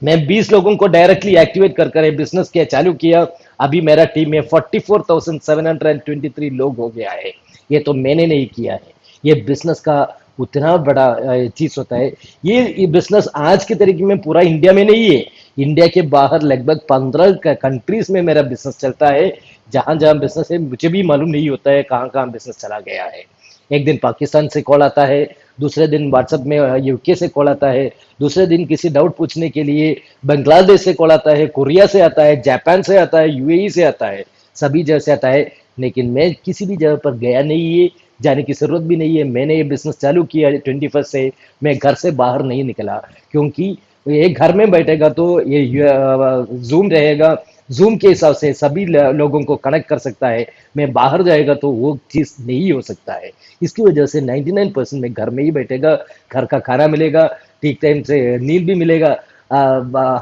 मैं 20 लोगों को डायरेक्टली एक्टिवेट कर कर बिजनेस किया चालू किया। अभी मेरा टीम में 44,723 लोग हो गया है। ये तो मैंने नहीं किया है, ये बिजनेस का उतना बड़ा चीज होता है। ये बिजनेस आज के तरीके में पूरा इंडिया में नहीं है, इंडिया के बाहर लगभग 15 कंट्रीज में मेरा बिजनेस चलता है। जहां जहां बिजनेस है मुझे भी मालूम नहीं होता है कहाँ कहाँ बिजनेस चला गया है। एक दिन पाकिस्तान से कॉल आता है, दूसरे दिन व्हाट्सएप में यूके से कॉल आता है, दूसरे दिन किसी डाउट पूछने के लिए बांग्लादेश से कॉल आता है, कोरिया से आता है, जापान से आता है, यूएई से आता है, सभी जगह से आता है। लेकिन मैं किसी भी जगह पर गया नहीं है, जाने की जरूरत भी नहीं है। मैंने ये बिजनेस चालू किया 21 से, मैं घर से बाहर नहीं निकला, क्योंकि ये घर में बैठेगा तो ये जूम रहेगा, जूम के हिसाब से सभी लोगों को कनेक्ट कर सकता है। मैं बाहर जाएगा तो वो चीज नहीं हो सकता है। इसकी वजह से 99% में घर में ही बैठेगा, घर का खाना मिलेगा, ठीक टाइम से नींद भी मिलेगा,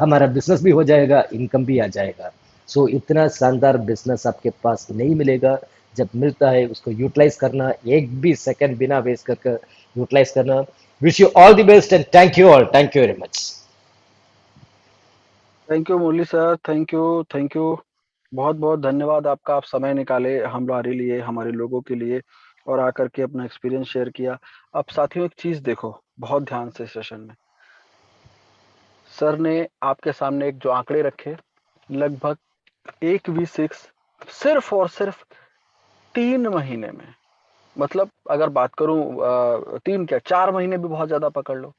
हमारा बिजनेस भी हो जाएगा, इनकम भी आ जाएगा। सो इतना शानदार बिजनेस आपके पास नहीं मिलेगा। जब मिलता है उसको यूटिलाइज करना, एक भी सेकंड बिना वेस्ट कर यूटिलाइज करना। Wish you all the best and thank you all, thank you very much.
Thank you Murali sir, thank you, बहुत बहुत धन्यवाद आपका। आप समय निकाले हमारे लिए, हमारे लोगों के लिए, और आकर के अपना एक्सपीरियंस शेयर किया। अब साथियों एक चीज देखो बहुत ध्यान से, सेशन में सर ने आपके सामने एक जो आंकड़े रखे, लगभग एक V6 सिर्फ और सिर्फ 3 महीने में, मतलब अगर बात करूं 3 क्या 4 महीने भी बहुत ज्यादा पकड़ लो,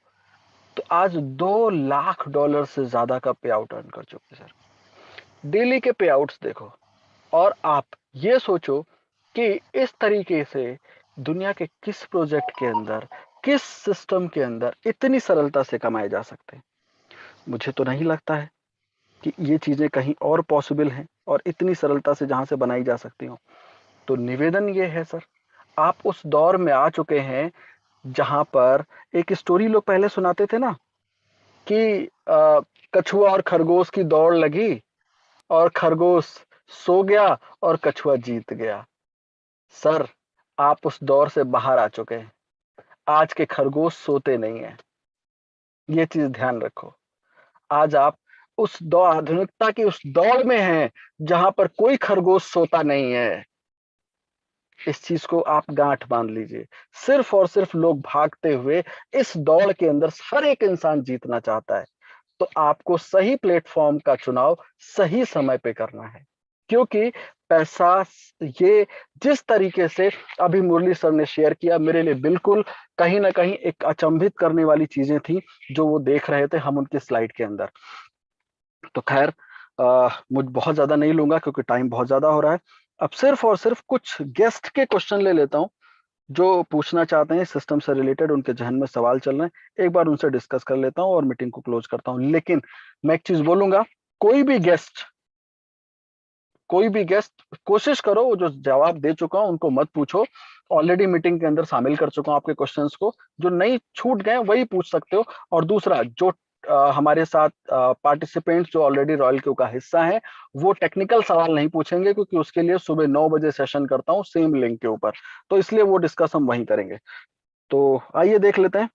तो आज $2 लाख से ज्यादा का पे आउट अर्न कर चुके सर। डेली के पे आउट्स देखो, और आप ये सोचो कि इस तरीके से दुनिया के किस प्रोजेक्ट के अंदर, किस सिस्टम के अंदर इतनी सरलता से कमाए जा सकते हैं। मुझे तो नहीं लगता है कि ये चीजें कहीं और पॉसिबल हैं और इतनी सरलता से जहां से बनाई जा सकती हो। तो निवेदन ये है सर, आप उस दौर में आ चुके हैं जहां पर एक स्टोरी लोग पहले सुनाते थे ना कि कछुआ और खरगोश की दौड़ लगी और खरगोश सो गया और कछुआ जीत गया। सर आप उस दौर से बाहर आ चुके हैं। आज के खरगोश सोते नहीं हैं, ये चीज ध्यान रखो। आज आप उस दौड़, आधुनिकता की उस दौड़ में हैं जहां पर कोई खरगोश सोता नहीं है। इस चीज को आप गांठ बांध लीजिए। सिर्फ और सिर्फ लोग भागते हुए इस दौड़ के अंदर हर एक इंसान जीतना चाहता है। तो आपको सही प्लेटफॉर्म का चुनाव सही समय पे करना है, क्योंकि पैसा, ये जिस तरीके से अभी मुरली सर ने शेयर किया, मेरे लिए बिल्कुल कहीं ना कहीं एक अचंभित करने वाली चीजें थी जो वो देख रहे थे हम उनकी स्लाइड के अंदर। तो खैर मुझ बहुत ज्यादा नहीं लूंगा क्योंकि टाइम बहुत ज्यादा हो रहा है। अब सिर्फ और सिर्फ कुछ गेस्ट के क्वेश्चन ले लेता हूं जो पूछना चाहते हैं सिस्टम से रिलेटेड, उनके जहन में सवाल चल रहे हैं, एक बार उनसे डिस्कस कर लेता हूं और मीटिंग को क्लोज करता हूं। लेकिन मैं एक चीज बोलूंगा, कोई भी गेस्ट कोशिश करो, वो जो जवाब दे चुका हूं उनको मत पूछो। ऑलरेडी मीटिंग के अंदर शामिल कर चुका हूं आपके क्वेश्चंस को, जो नहीं छूट गए वही पूछ सकते हो। और दूसरा, जो हमारे साथ पार्टिसिपेंट्स जो ऑलरेडी रॉयल क्यू का हिस्सा हैं, वो टेक्निकल सवाल नहीं पूछेंगे क्योंकि उसके लिए सुबह 9 बजे सेशन करता हूं सेम लिंक के ऊपर, तो इसलिए वो डिस्कस हम वहीं करेंगे। तो आइए देख लेते हैं